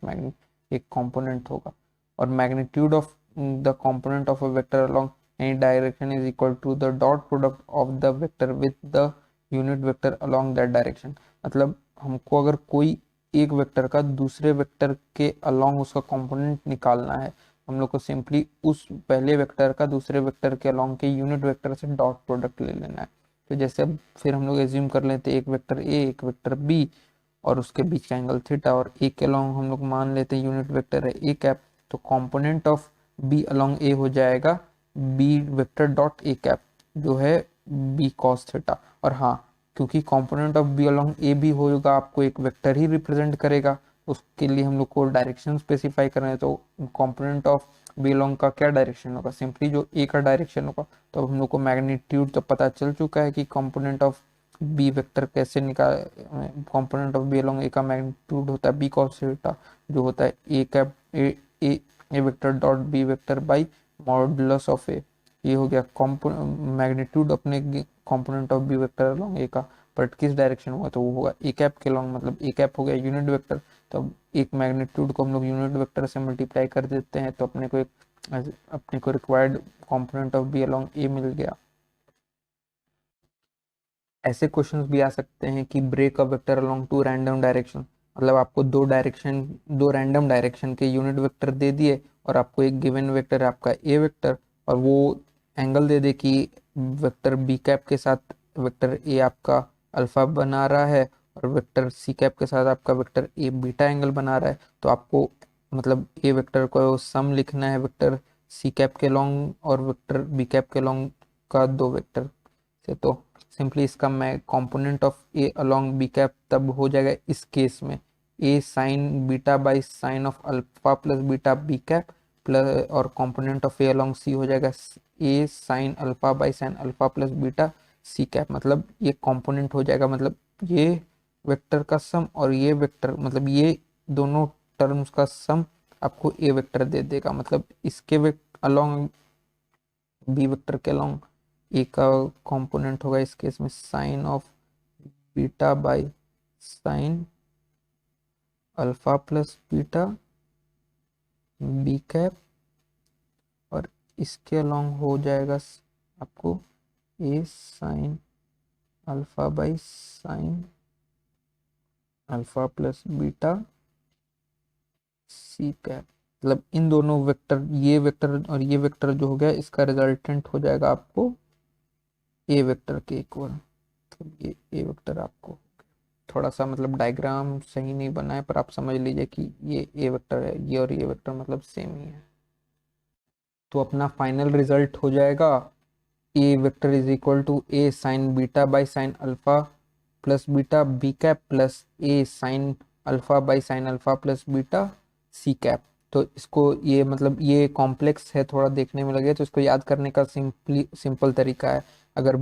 एक कंपोनेंट होगा। और magnitude of the component of a vector along any direction is equal to the dot product of the vector with the unit vector along that direction. मतलब हमको अगर कोई एक वेक्टर का दूसरे वेक्टर के अलोंग उसका कंपोनेंट निकालना है, हम लोग को सिंपली उस पहले वेक्टर का दूसरे वेक्टर के अलोंग के यूनिट वेक्टर से डॉट प्रोडक्ट ले लेना है। तो जैसे अब फिर हम लोग एज्यूम कर लेते हैं एक वेक्टर ए एक वेक्टर बी और उसके बीच का एंगल थीटा, और ए के अलोंग हम लोग मान लेते हैं यूनिट वेक्टर है ए कैप, तो component of B along A हो जाएगा B vector dot A cap, जो है बी कॉस थीटा। और हाँ, क्योंकि component of B along A भी होगा, आपको एक वेक्टर ही रिप्रेजेंट करेगा, उसके लिए हम लोग को डायरेक्शन स्पेसिफाई करना है। तो कंपोनेंट ऑफ बी अलोंग का क्या डायरेक्शन होगा, सिंपली जो ए का डायरेक्शन होगा। तो अब हम लोग को मैग्नीट्यूड तो पता चल चुका है कि कंपोनेंट ऑफ बी वेक्टर कैसे निकाल, component of B along A का मैग्नीट्यूड होता है बी कॉस थीटा, जो होता है A cap A vector dot B vector by modulus of A. ये हो गया मैग्नीट्यूड अपने component of B vector along A का, बट किस डायरेक्शन होगा, तो वो होगा ए कैप के अलोंग, मतलब ए कैप हो गया यूनिट वेक्टर। तो अब एक मैग्नीट्यूड को हम लोग यूनिट वेक्टर से मल्टीप्लाई कर देते हैं, तो अपने को required component of B along A मिल गया। ऐसे क्वेश्चंस भी आ सकते हैं कि break a vector along two random direction, मतलब आपको दो रैंडम डायरेक्शन के यूनिट वेक्टर दे दिए, और आपको एक गिवन वेक्टर है आपका ए वेक्टर, और वो एंगल दे दे कि वेक्टर बी कैप के साथ वेक्टर ए आपका अल्फा बना रहा है, और वेक्टर सी कैप के साथ आपका वेक्टर ए बीटा एंगल बना रहा है। तो आपको मतलब ए वेक्टर को सम लिखना है वेक्टर सी कैप के लॉन्ग और वेक्टर बी कैप के लॉन्ग का दो वेक्टर से, तो सिंपली इसका मैं component of A along B cap तब हो जाएगा इस केस में A sine beta by sine of alpha plus beta B cap plus, और component of A along C हो जाएगा A sine alpha by sine alpha plus beta C cap. मतलब ये कंपोनेंट हो जाएगा, मतलब ये वेक्टर का सम और ये वेक्टर, मतलब ये दोनों टर्म्स का सम आपको ए वेक्टर दे देगा। मतलब इसके अलोंग बी वेक्टर के अलोंग ए का कंपोनेंट होगा इस केस में sine of beta by sine alpha plus beta B cap, और इसके अलोंग हो जाएगा आपको A sine alpha by sine alpha plus beta C cap. मतलब इन दोनों वेक्टर, ये वेक्टर और ये वेक्टर जो हो गया, इसका रिजल्टेंट हो जाएगा आपको ए वेक्टर के इक्वल। तो ये ए वेक्टर आपको थोड़ा सा मतलब डायग्राम सही नहीं बना है, पर आप समझ लीजिए कि ये ए वेक्टर है, ये और ये वेक्टर मतलब सेम ही है। तो अपना फाइनल रिजल्ट हो जाएगा A vector is equal to A sine beta by sine alpha plus beta B cap plus A sine alpha by sine alpha plus beta C cap. तो इसको ये मतलब ये कॉम्प्लेक्स है, थोड़ा देखने में लगे, तो इसको याद करने का सिंपल तरीका है। अगर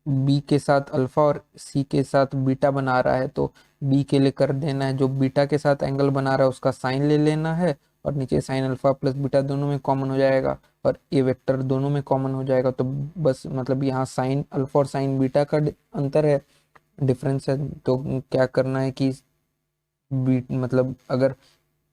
बी के साथ अल्फा और सी के साथ बीटा बना रहा है तो बी के लिए कर देना है, जो बीटा के साथ एंगल बना रहा है उसका साइन ले लेना है, और नीचे साइन अल्फा प्लस बीटा दोनों में कॉमन हो जाएगा, और ए वेक्टर दोनों में कॉमन हो जाएगा। तो बस मतलब यहाँ साइन अल्फा और साइन बीटा का अंतर है, डिफरेंस है। तो क्या करना है कि मतलब अगर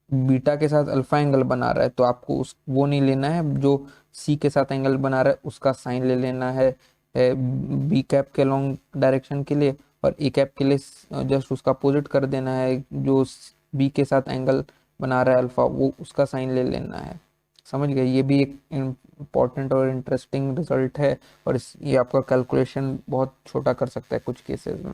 बीटा के साथ अल्फा एंगल बना रहा है तो आपको उस वो नहीं लेना है, जो सी के साथ एंगल बना रहा है उसका साइन ले लेना है बी कैप के लॉन्ग डायरेक्शन के लिए, और ए कैप के लिए जस्ट उसका अपोजिट कर देना है, जो बी के साथ एंगल बना रहा है अल्फा वो उसका साइन ले लेना है। समझ गए? ये भी एक इम्पॉर्टेंट और इंटरेस्टिंग रिजल्ट है, और ये आपका कैलकुलेशन बहुत छोटा कर सकता है कुछ केसेस में।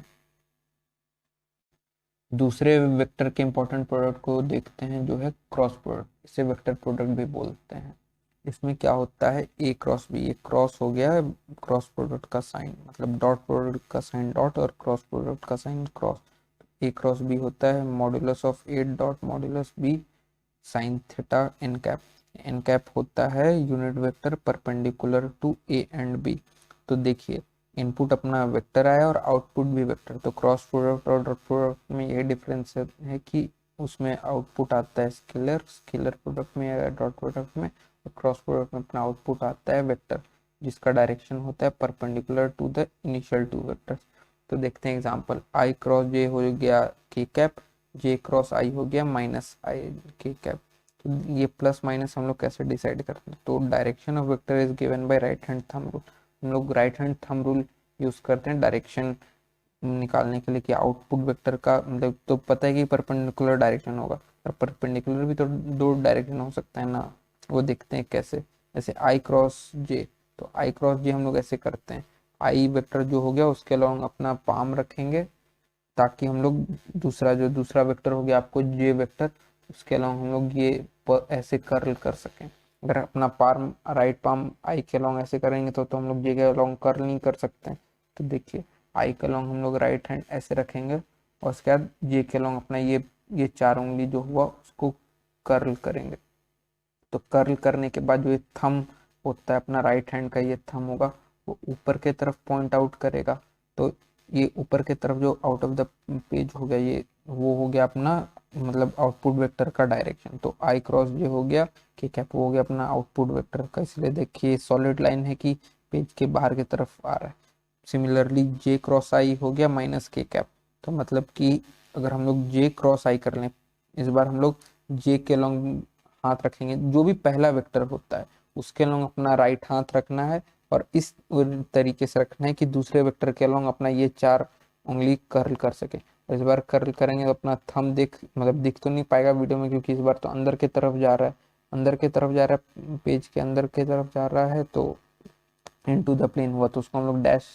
दूसरे वेक्टर के इंपॉर्टेंट प्रोडक्ट को देखते हैं, जो है क्रॉस प्रोडक्ट। इसे वेक्टर प्रोडक्ट भी बोलते हैं। इसमें क्या होता है, ए क्रॉस बी, ये क्रॉस हो गया क्रॉस प्रोडक्ट का साइन, मतलब डॉट प्रोडक्ट का साइन डॉट और क्रॉस प्रोडक्ट का sign cross. A cross B होता है modulus of A dot modulus B sine theta N cap. N cap होता है unit vector perpendicular to A and B. तो देखिए इनपुट अपना वेक्टर आया और आउटपुट भी वेक्टर, तो क्रॉस प्रोडक्ट और डॉट प्रोडक्ट में ये डिफरेंस है कि उसमें आउटपुट आता है स्केलर, स्केलर प्रोडक्ट में या डॉट प्रोडक्ट में, और क्रॉस प्रोडक्ट में अपना आउटपुट आता है वेक्टर, जिसका डायरेक्शन होता है perpendicular to the initial two vectors. तो देखते हैं एग्जांपल, आई क्रॉस जे हो गया के कैप, जे क्रॉस आई हो गया माइनस आई के कैप। तो ये प्लस माइनस हम लोग कैसे डिसाइड करते हैं, तो direction of vector is given by right hand thumb rule. हम लोग right hand thumb rule use करते हैं डायरेक्शन निकालने के लिए कि आउटपुट वेक्टर का मतलब, तो पता है कि परपेंडिकुलर डायरेक्शन होगा, और परपेंडिकुलर भी तो दो डायरेक्शन हो सकता है ना, वो देखते हैं कैसे। जैसे आई क्रॉस जे, तो आई क्रॉस जे हम लोग ऐसे करते हैं, आई वेक्टर जो हो गया उसके अलोंग अपना पाम रखेंगे, ताकि हम लोग जो दूसरा वेक्टर हो गया आपको जे वेक्टर, उसके अलावा हम लोग ये ऐसे कर्ल कर सकें। अगर अपना पार्म राइट पाम आई के अलोंग ऐसे करेंगे तो हम लोग जे के अलोंग कर्ल नहीं कर सकते हैं। तो देखिए आई के अलोंग हम लोग राइट हैंड ऐसे रखेंगे, और उसके बाद जे के अलोंग अपना ये चार उंगली जो हुआ उसको कर्ल करेंगे। तो कर्ल करने के बाद जो ये थंब होता है अपना राइट हैंड का, ये थंब होगा वो ऊपर के तरफ पॉइंट आउट करेगा। तो ये ऊपर के तरफ जो आउट ऑफ द पेज हो गया, ये वो हो गया अपना मतलब आउटपुट वेक्टर का डायरेक्शन। तो आई क्रॉस जे हो गया कि कैप हो गया अपना आउटपुट वेक्टर का, इसलिए देखिए सॉलिड लाइन है कि पेज के बाहर की तरफ आ रहा है। सिमिलरली जे क्रॉस आई हो गया माइनस के कैप, तो मतलब कि अगर हम लोग जे क्रॉस आई कर लें, इस बार हम लोग जे के लॉन्ग हाथ रखेंगे, जो भी पहला वेक्टर होता है उसके लॉन्ग अपना राइट हाथ रखना है, और इस तरीके से रखना है कि दूसरे वेक्टर के लॉन्ग अपना ये चार उंगली कर्ल कर सके। इस बार कर्ल करेंगे तो अपना थंब दिख तो नहीं पाएगा वीडियो में, क्योंकि इस बार तो अंदर की तरफ जा रहा है, अंदर की तरफ जा रहा है, पेज के अंदर की तरफ जा रहा है, तो इनटू द प्लेन हुआ, तो उसको हम लोग डैश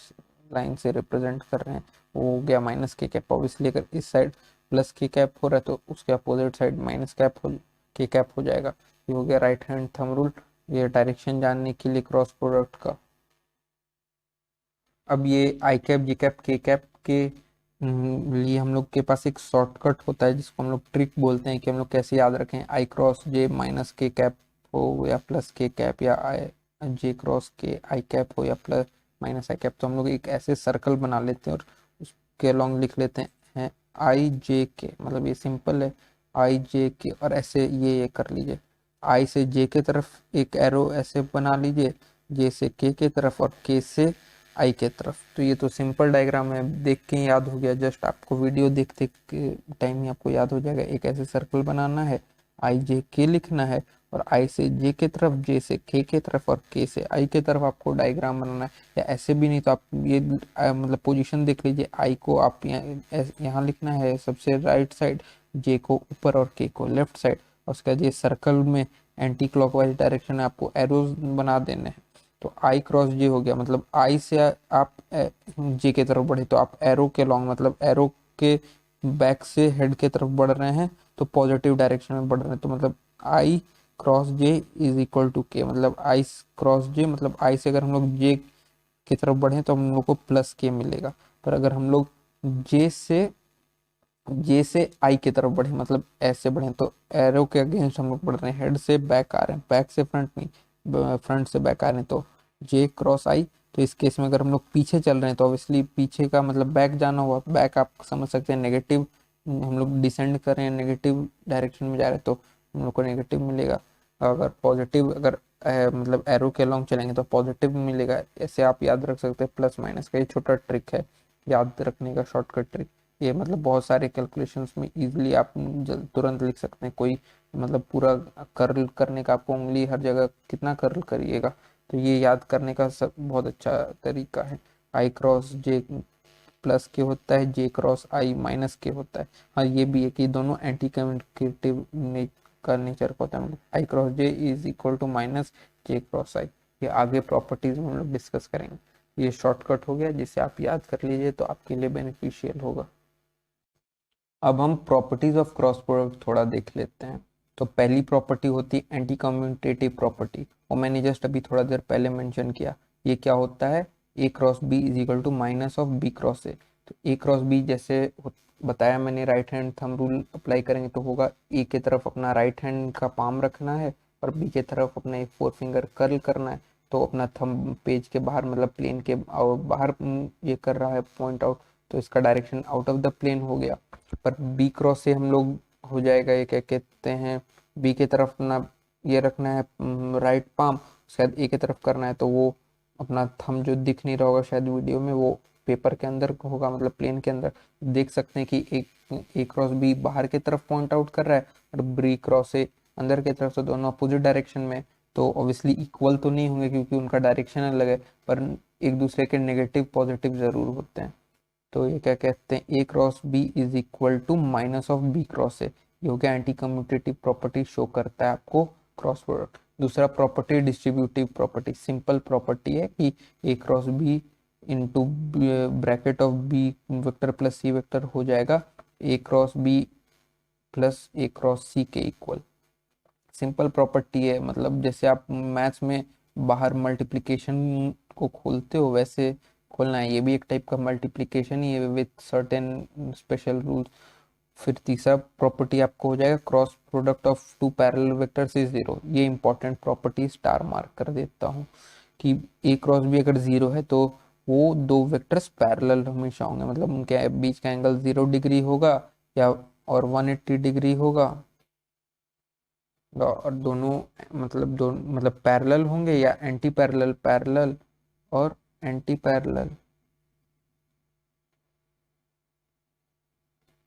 लाइन से रिप्रेजेंट कर रहे हैं। वो हो गया माइनस के कैप। ऑब्वियसली अगर इस साइड प्लस के कैप हो रहा है तो उसके अपोजिट साइड माइनस कैप हो के कैप हो जाएगा। ये हो गया राइट हैंड थंब रूल ये डायरेक्शन जानने के लिए क्रॉस प्रोडक्ट का। अब ये आई कैप जे कैप के कैप के लिए हम लोग के पास एक शॉर्टकट होता है जिसको हम लोग ट्रिक बोलते हैं कि हम लोग कैसे याद रखें। आई क्रॉस जे माइनस के कैप हो या प्लस के कैप, या आई जे क्रॉस के आई कैप हो या प्लस माइनस आई कैप, तो हम लोग एक ऐसे सर्कल बना लेते हैं और उसके अलॉन्ग लिख लेते हैं आई जे के, मतलब ये सिंपल है आई जे के। और ऐसे ये कर लीजिए, आई से जे के तरफ एक एरो ऐसे बना लीजिए, जे से के तरफ और के से आई के तरफ। तो ये तो सिंपल डायग्राम है, देख के ही याद हो गया, जस्ट आपको वीडियो देखते के टाइम ही आपको याद हो जाएगा। एक ऐसे सर्कल बनाना है, आई जे के लिखना है, और आई से जे के तरफ, जे से के तरफ और के से आई के तरफ आपको डायग्राम बनाना है। या ऐसे भी नहीं तो आप ये मतलब पोजीशन देख लीजिए, आई को आप यहाँ लिखना है सबसे राइट साइड, जे को ऊपर और के को लेफ्ट साइड, और उसके बाद ये सर्कल में एंटी क्लॉकवाइज डायरेक्शन में आपको एरोज बना देने हैं। तो आई क्रॉस जे हो गया, मतलब आई से आप जे के तरफ बढ़े तो आप एरो के लॉन्ग, मतलब एरो के बैक से हेड के तरफ बढ़ रहे हैं तो पॉजिटिव डायरेक्शन में बढ़ रहे हैं। तो मतलब I cross J is equal to K, मतलब आई क्रॉस जे, मतलब आई से अगर हम लोग जे की तरफ बढ़े तो हम लोग को प्लस के मिलेगा। पर अगर हम लोग जे से आई की तरफ बढ़े, मतलब ऐसे बढ़े, तो एरो के अगेंस्ट हम लोग बढ़ रहे हैं, हेड से बैक आ रहे हैं, बैक से फ्रंट नहीं, फ्रंट से बैक आ रहे हैं, तो जे क्रॉस आई। तो इस केस में अगर हम लोग पीछे चल रहे हैं तो ऑब्वियसली पीछे का मतलब बैक जाना हुआ, बैक आप समझ सकते हैं नेगेटिव, हम लोग डिसेंड कर रहे हैं नेगेटिव डायरेक्शन में जा रहे हैं तो हम लोग को नेगेटिव मिलेगा। अगर पॉजिटिव, अगर मतलब एरो के लॉन्ग चलेंगे तो पॉजिटिव मिलेगा। ऐसे आप याद रख सकते हैं प्लस माइनस का, ये छोटा ट्रिक है याद रखने का, शॉर्टकट ट्रिक। ये मतलब बहुत सारे कैलकुलेशंस में इजीली आप तुरंत लिख सकते हैं। कोई मतलब पूरा कर्ल करने का आपको उंगली हर जगह कितना कर्ल करिएगा, तो ये याद करने का सब बहुत अच्छा तरीका है। आई क्रॉस जे प्लस के होता है, जे क्रॉस आई माइनस के होता है। हाँ ये भी है कि दोनों एंटी कम्यूटेटिव का नेचर का होता है, मतलब I cross J is equal to minus J cross I. ये आगे प्रॉपर्टीज में हम लोग डिस्कस करेंगे। ये शॉर्टकट हो गया जिसे आप याद कर लीजिए तो आपके लिए बेनिफिशियल होगा। अब हम प्रॉपर्टीज ऑफ क्रॉस प्रोडक्ट थोड़ा देख लेते हैं। तो पहली प्रॉपर्टी होती है एंटी कम्यूटेटिव प्रॉपर्टी, और मैंने जस्ट अभी थोड़ा देर पहले मेंशन किया। ये क्या होता है, A cross B is equal to minus of B cross A. तो ए क्रॉस बी जैसे बताया मैंने, right hand thumb rule apply करेंगे तो होगा ए के तरफ अपना राइट हैंड का पाम रखना है और बी के तरफ अपना एक फोर फिंगर कर्ल करना है। तो अपना थंब पेज के बाहर, मतलब प्लेन के बाहर ये कर रहा है पॉइंट आउट, तो इसका direction out of the plane हो गया। पर बी क्रॉस से हम लोग हो जाएगा, ये क्या कहते हैं, बी के तरफ अपना ये रखना है राइट पाम, शायद ए की तरफ करना है, तो वो अपना थंब जो दिख नहीं रहा होगा शायद वीडियो में, वो पेपर के अंदर होगा, मतलब प्लेन के अंदर देख सकते हैं कि एक ए क्रॉस बी बाहर की तरफ पॉइंट आउट कर रहा है और बी क्रॉस से अंदर की तरफ, से दोनों अपोजिट डायरेक्शन में। तो ऑब्वियसली इक्वल तो नहीं होंगे क्योंकि उनका डायरेक्शन अलग है, पर एक दूसरे के नेगेटिव पॉजिटिव जरूर होते हैं। तो ये क्या कहते हैं, A cross B is equal to minus of B cross A. ये हो गया एंटी कम्यूटेटिव प्रॉपर्टी, शो करता है आपको क्रॉस प्रोडक्ट। दूसरा property distributive property, simple property है कि A cross B into bracket of B vector plus C vector हो जाएगा A cross B plus A cross C के इक्वल। सिंपल प्रॉपर्टी है, मतलब जैसे आप मैथ्स में बाहर मल्टीप्लिकेशन को खोलते हो वैसे खोलना है, ये भी एक टाइप का मल्टीप्लिकेशन ही है विद सर्टेन स्पेशल रूल्स। फिर तीसरा प्रॉपर्टी आपको हो जाएगा cross product of two parallel vectors is zero. ये इंपॉर्टेंट प्रॉपर्टी स्टार मार्क कर देता हूँ कि ए क्रॉस बी अगर जीरो है तो वो दो वेक्टर्स पैरेलल हमेशा होंगे, मतलब उनके बीच का एंगल 0 डिग्री होगा या और 180 डिग्री होगा, और दोनों मतलब पैरेलल होंगे या एंटी पैरेलल, पैरेलल और एंटी पैरेलल,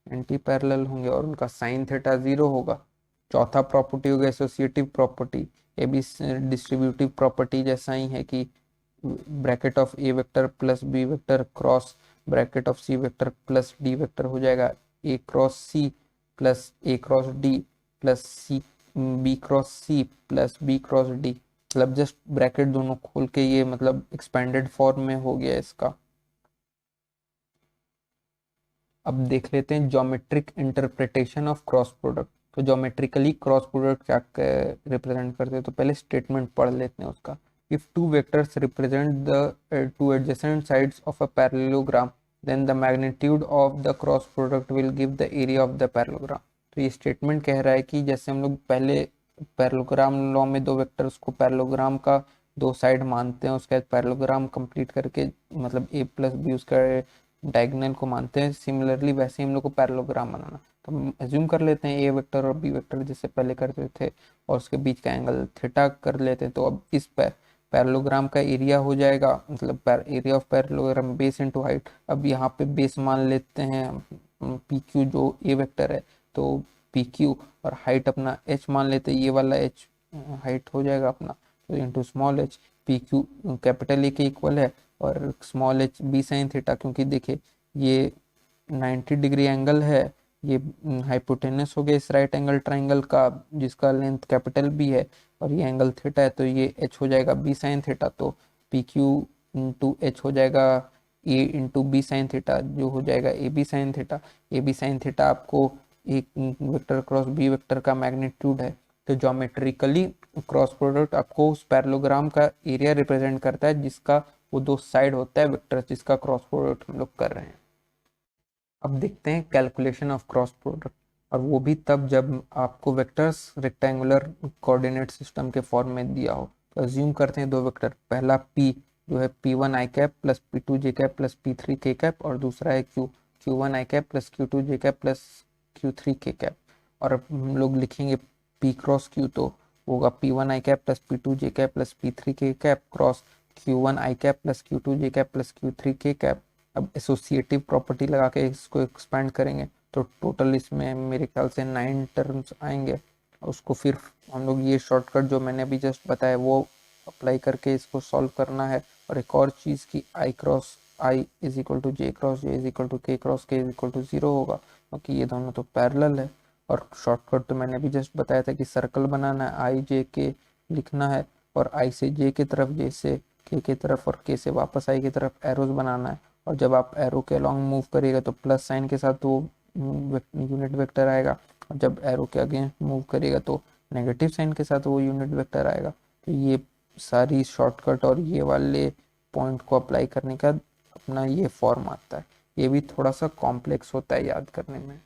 एंटी पैरेलल होंगे और उनका साइन थीटा 0 होगा। चौथा प्रॉपर्टी होगा एसोसिएटिव प्रॉपर्टी। ये भी डिस्ट्रीब्यूटिव प्रॉपर्टी जैसा ही है कि bracket of A vector plus B vector cross bracket of C vector plus D vector हो जाएगा A cross C plus A cross D plus C B cross C plus B cross D. मतलब just bracket दोनों खोल के ये मतलब expanded form में हो गया इसका। अब देख लेते हैं geometric interpretation of cross product. तो ज्योमेट्रिकली क्रॉस प्रोडक्ट क्या रिप्रेजेंट करते हैं, तो पहले स्टेटमेंट पढ़ लेते हैं उसका। If two vectors represent the two adjacent sides of a parallelogram then the magnitude of the cross product will give the area of the parallelogram. तो ये स्टेटमेंट कह रहा है कि जैसे हम लोग पहले पैरेललोग्राम लॉ में दो वेक्टर्स को पैरेललोग्राम का दो साइड मानते हैं, उसके बाद पैरेललोग्राम कंप्लीट करके मतलब ए प्लस बी उसका डायगोनल को मानते हैं, सिमिलरली वैसे ही हम लोग को पैरेललोग्राम बनाना। तो हम एज्यूम कर लेते हैं ए वेक्टर और बी वेक्टर जैसे पहले करते थे और उसके बीच का एंगल थीटा कर लेते हैं। तो अब इस पैरेललोग्राम का एरिया हो जाएगा, मतलब area of parallelogram base into height. अब यहाँ पे बेस मान लेते हैं पी क्यू जो ए वेक्टर है, तो पी क्यू, और हाइट अपना एच मान लेते हैं, ये वाला एच हाइट हो जाएगा अपना, तो into small H. P Q capital A के इक्वल है और small H B sine theta, क्योंकि देखिए ये 90 डिग्री एंगल है, ये हाइपोटेनस हो गया इस राइट एंगल ट्राइंगल का जिसका लेंथ कैपिटल बी है, और ये एंगल थीटा है, तो ये एच हो जाएगा बी साइन थीटा। तो पी क्यू इंटू एच हो जाएगा A into B sine theta, जो हो जाएगा A B sine theta. A B sine theta आपको एक वेक्टर क्रॉस बी वेक्टर का मैग्नीट्यूड है। तो ज्योमेट्रिकली क्रॉस प्रोडक्ट आपको उस पैरेललोग्राम का एरिया रिप्रेजेंट करता है जिसका वो दो साइड होता है वेक्टर जिसका क्रॉस प्रोडक्ट हम लोग कर रहे हैं। अब देखते हैं कैलकुलेशन ऑफ क्रॉस प्रोडक्ट, और वो भी तब जब आपको वेक्टर्स रेक्टेंगुलर कोऑर्डिनेट सिस्टम के फॉर्म में दिया हो। तो अज्यूम करते हैं दो वेक्टर, पहला p जो है p1 i cap plus p2 j cap plus p3 k cap, और दूसरा है q q1 i cap plus q2 j cap plus q3 k cap. और अब हम लोग लिखेंगे p क्रॉस q, तो होगा p1 i cap plus p2 j cap plus p3 k cap cross q1 i cap plus q2 j cap plus q3 k cap. अब associative property लगा के इसको एक्सपेंड करेंगे तो टोटल इसमें मेरे ख्याल से 9 टर्म्स आएंगे। उसको फिर हम लोग ये शॉर्टकट जो मैंने अभी जस्ट बताया वो अप्लाई करके इसको सॉल्व करना है। और एक और चीज़ की i cross i is equal to j cross J is equal to k cross k is equal to 0 होगा, क्योंकि ये दोनों तो पैरेलल है। और शॉर्टकट तो मैंने अभी जस्ट बताया था कि सर्कल बनाना है, आई जे के लिखना है, और आई से जे की तरफ, जे से के की तरफ, और के से वापस आई की तरफ एरोज बनाना है। और जब आप एरो के अलॉन्ग मूव करिएगा तो प्लस साइन के साथ वो यूनिट वेक्टर आएगा, और जब एरो के अगेंस्ट मूव करिएगा तो नेगेटिव साइन के साथ वो यूनिट वेक्टर आएगा। तो ये सारी शॉर्टकट और ये वाले पॉइंट को अप्लाई करने का अपना ये फॉर्म आता है। ये भी थोड़ा सा कॉम्प्लेक्स होता है याद करने में,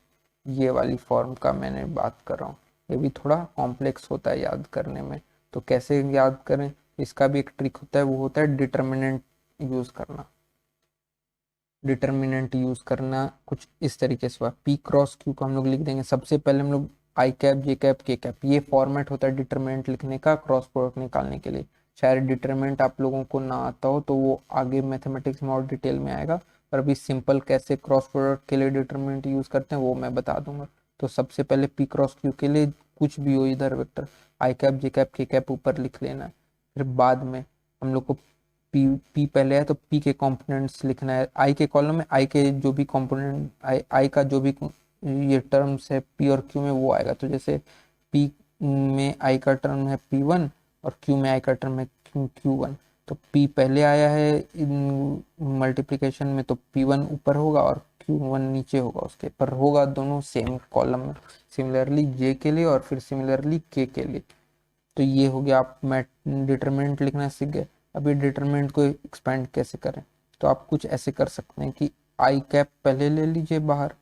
ये वाली फॉर्म का मैंने बात कर रहा हूँ, ये भी थोड़ा कॉम्प्लेक्स होता है याद करने में। तो कैसे याद करें, इसका भी एक ट्रिक होता है, वो होता है डिटर्मिनेंट यूज़ करना। डिटर्मिनेंट यूज करना कुछ इस तरीके से हुआ, पी क्रॉस क्यू को हम लोग लिख देंगे, सबसे पहले हम लोग आई कैप जे कैप के कैप, ये फॉर्मेट होता है डिटर्मिनेंट लिखने का क्रॉस प्रोडक्ट निकालने के लिए। शायद डिटर्मिनेंट आप लोगों को ना आता हो तो वो आगे मैथमेटिक्स में और डिटेल में आएगा, पर अभी सिंपल कैसे क्रॉस प्रोडक्ट के लिए डिटर्मिनेंट यूज करते हैं वो मैं बता दूंगा। तो सबसे पहले पी क्रॉस क्यू के लिए कुछ भी हो इधर वेक्टर आई कैप जे कैप के कैप ऊपर लिख लेना है। फिर बाद में हम लोग को पी पहले है तो पी के कंपोनेंट्स लिखना है, आई के कॉलम में आई के जो भी कंपोनेंट आई का जो भी ये टर्म्स है पी और क्यू में वो आएगा। तो जैसे पी में आई का टर्म है p1 और क्यू में आई का टर्म है q1, तो p पहले आया है इन मल्टीप्लिकेशन में तो p1 ऊपर होगा और q1 नीचे होगा उसके, पर होगा दोनों सेम कॉलम में। सिमिलरली j के लिए और फिर सिमिलरली k के लिए। तो ये हो गया, आप डिटरमिनेंट लिखना सीख गए। अभी डिटरमिनेंट को एक्सपेंड कैसे करें, तो आप कुछ ऐसे कर सकते हैं कि आई कैप पहले ले लीजिए बाहर,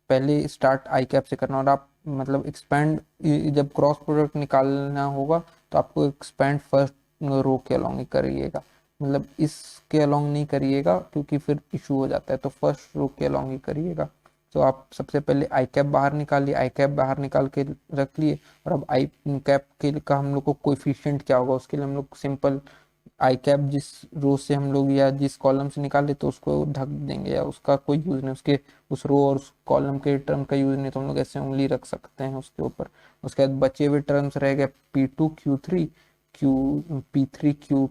पहले स्टार्ट आई कैप से करना, और आप मतलब एक्सपेंड जब क्रॉस प्रोडक्ट निकालना होगा तो आपको एक्सपेंड फर्स्ट रो के अलॉन्ग ही करिएगा, मतलब इसके अलॉन्ग नहीं करिएगा क्योंकि फिर इशू हो जाता है, तो फर्स्ट रो के अलॉन्ग ही करिएगा। तो आप सबसे पहले आई कैप बाहर निकालिए, आई कैप बाहर निकाल के रख लिए, और अब आई कैप के का हम लोग को कोएफिशिएंट क्या होगा उसके लिए हम लोग सिंपल आई कैप जिस रो से हम लोग या जिस कॉलम से निकाले तो उसको ढक देंगे, या उसका कोई यूज नहीं, उसके उस रो और उस कॉलम के टर्म का यूज नहीं, तो हम लोग ऐसे उंगली रख सकते हैं उसके ऊपर। उसके बाद बचे हुए टर्म्स रह गए p2 q3 q p3 q2,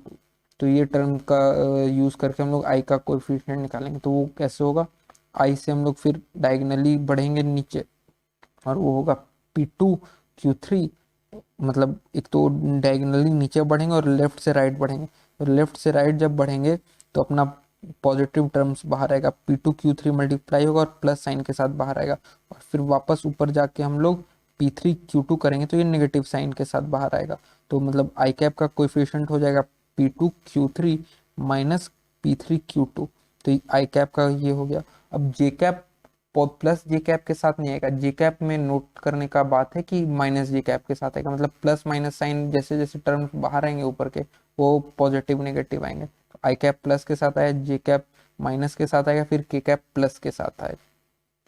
तो ये टर्म का यूज करके हम लोग आई का कोएफिशिएंट निकालेंगे। तो वो कैसे होगा, आई से हम लोग फिर डायगनली बढ़ेंगे नीचे और वो होगा p2 q3, मतलब एक तो डायगनली नीचे बढ़ेंगे और लेफ्ट से राइट बढ़ेंगे, और लेफ्ट से राइट जब बढ़ेंगे तो अपना पॉजिटिव टर्म्स बाहर आएगा, p2 q3 मल्टीप्लाई होगा और प्लस साइन के साथ बाहर आएगा, और फिर वापस ऊपर जाके हम लोग P3Q2 करेंगे तो ये नेगेटिव साइन के साथ बाहर आएगा, तो मतलब आई कैप का कोएफिशिएंट हो जाएगा P2Q3 माइनस P3Q2, तो आई कैप का ये हो गया। अब जे कैप प्लस जे कैप के साथ नहीं आएगा, जे कैप में नोट करने का बात है कि माइनस जे कैप के साथ आएगा, मतलब प्लस माइनस साइन जैसे जैसे टर्म बाहर आएंगे ऊपर के वो पॉजिटिव नेगेटिव आएंगे, तो आई कैप प्लस के साथ आया, जे कैप माइनस के साथ आएगा, फिर के कैप प्लस के साथ आएगा,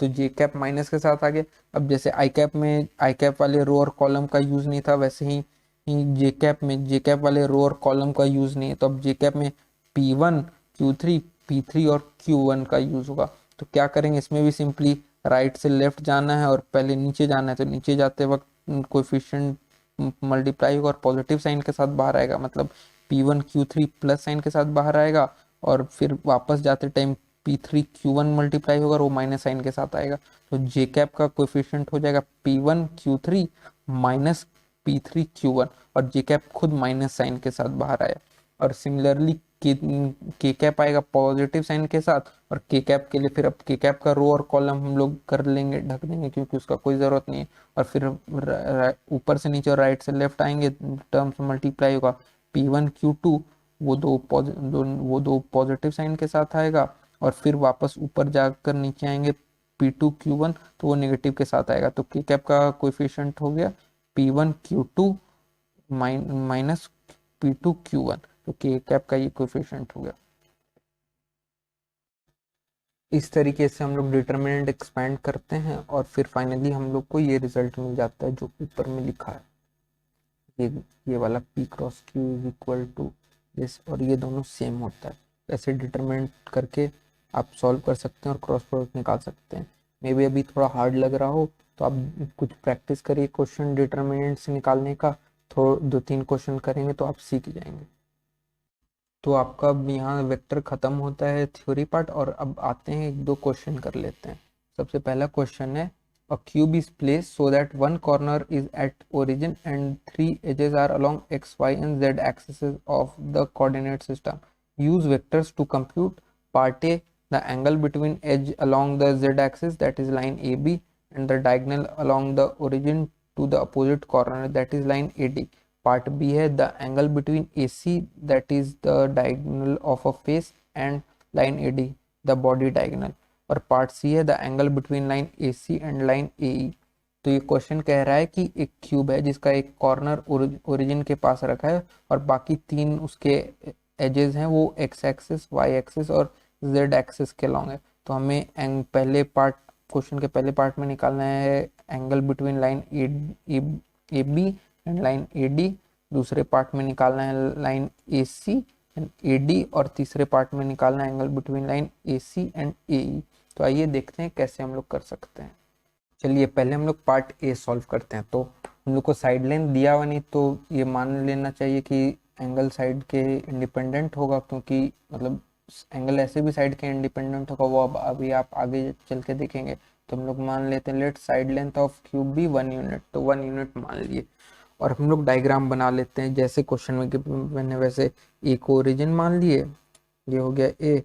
तो जे कैप माइनस के साथ आ गया। अब जैसे आई कैप में आई कैप वाले रो और कॉलम का यूज नहीं था, वैसे ही जे कैप में जे कैप वाले रो और कॉलम का यूज नहीं है, तो अब जे कैप में P1Q3 P3 और Q1 का यूज होगा। तो क्या करेंगे, इसमें भी सिंपली राइट से लेफ्ट जाना है और पहले नीचे जाना है, तो नीचे जाते वक्त कोएफिशिएंट मल्टीप्लाई होगा और पॉजिटिव साइन के साथ बाहर आएगा, मतलब P1Q3 प्लस साइन के साथ बाहर आएगा, और फिर वापस जाते टाइम P3Q1 मल्टीप्लाई होगा और वो माइनस साइन के साथ आएगा, तो जे कैप का कोएफिशिएंट हो जाएगा P1Q3 माइनस P3Q1, और जे कैप खुद माइनस साइन के साथ बाहर आया। और सिमिलरली के कैप आएगा पॉजिटिव साइन के साथ, और के कैप के लिए फिर अब के कैप का रो और कॉलम हम लोग कर लेंगे, ढक देंगे, क्योंकि उसका कोई ज़रूरत नहीं है। और फिर ऊपर से नीचे और राइट से लेफ्ट आएंगे, टर्म्स मल्टीप्लाई होगा, P1Q2 वो दो पॉजिटिव साइन के साथ आएगा, और फिर वापस ऊपर जाकर नीचे आएंगे P2Q1 तो वो नेगेटिव के साथ आएगा, तो के कैप का कोएफिशिएंट हो गया P1Q2 माइनस P2Q1, तो के कैप का ये कोएफिशिएंट हो गया। इस तरीके से हम लोग डिटरमिनेंट एक्सपेंड करते हैं और फिर फाइनली हम लोग को ये रिजल्ट मिल जाता है जो ऊपर में लिखा है, ये वाला P cross Q is equal to this, और ये दोनों सेम होता है। ऐसे डिटरमिनेंट करके आप सॉल्व कर सकते हैं और क्रॉस प्रोडक्ट निकाल सकते हैं। मे बी अभी थोड़ा हार्ड लग रहा हो तो आप कुछ प्रैक्टिस करिए क्वेश्चन डिटरमिनेंट से निकालने का, थोड़ा 2-3 क्वेश्चन करेंगे तो आप सीख जाएंगे। तो आपका यहाँ वेक्टर खत्म होता है थ्योरी पार्ट, और अब आते हैं 1-2 क्वेश्चन कर लेते हैं। सबसे पहला क्वेश्चन है, a cube is placed so that one corner is at origin and 3 edges are along x, y and z axes of the coordinate system. Use vectors to compute part A, the angle between edge along the z axis, that is line AB, and the diagonal along the origin to the opposite corner, that is line AD. Part B है the angle between AC, that is the diagonal of a face, and line AD, the body diagonal. और part सी है the angle between line AC and line AE। तो ये question कह रहा है कि एक क्यूब है जिसका एक कॉर्नर ओरिजिन के पास रखा है और बाकी 3 उसके एजेस हैं वो x एक्सिस, y एक्सिस और z एक्सिस के लॉन्ग है। तो हमें पहले पार्ट क्वेश्चन के पहले पार्ट में निकालना है angle between line AB and line AD, दूसरे पार्ट में निकालना है लाइन AC एंड AD, और तीसरे पार्ट में निकालना है angle between line AC and AE। तो आइए देखते हैं कैसे हम लोग कर सकते हैं। चलिए पहले हम लोग पार्ट ए सॉल्व करते हैं। तो हम लोग को साइड लेंथ दिया हुआ नहीं, तो ये मान लेना चाहिए कि एंगल साइड के इंडिपेंडेंट होगा, क्योंकि मतलब एंगल ऐसे भी साइड के इंडिपेंडेंट होगा, वो अब अभी आप आगे चल के देखेंगे। तो हम लोग मान लेते हैं let side length of cube भी 1 यूनिट, तो 1 यूनिट मान लिए। और हम लोग डायग्राम बना लेते हैं जैसे क्वेश्चन में मैंने वैसे ए को ओरिजिन मान लिए, ये हो गया ए,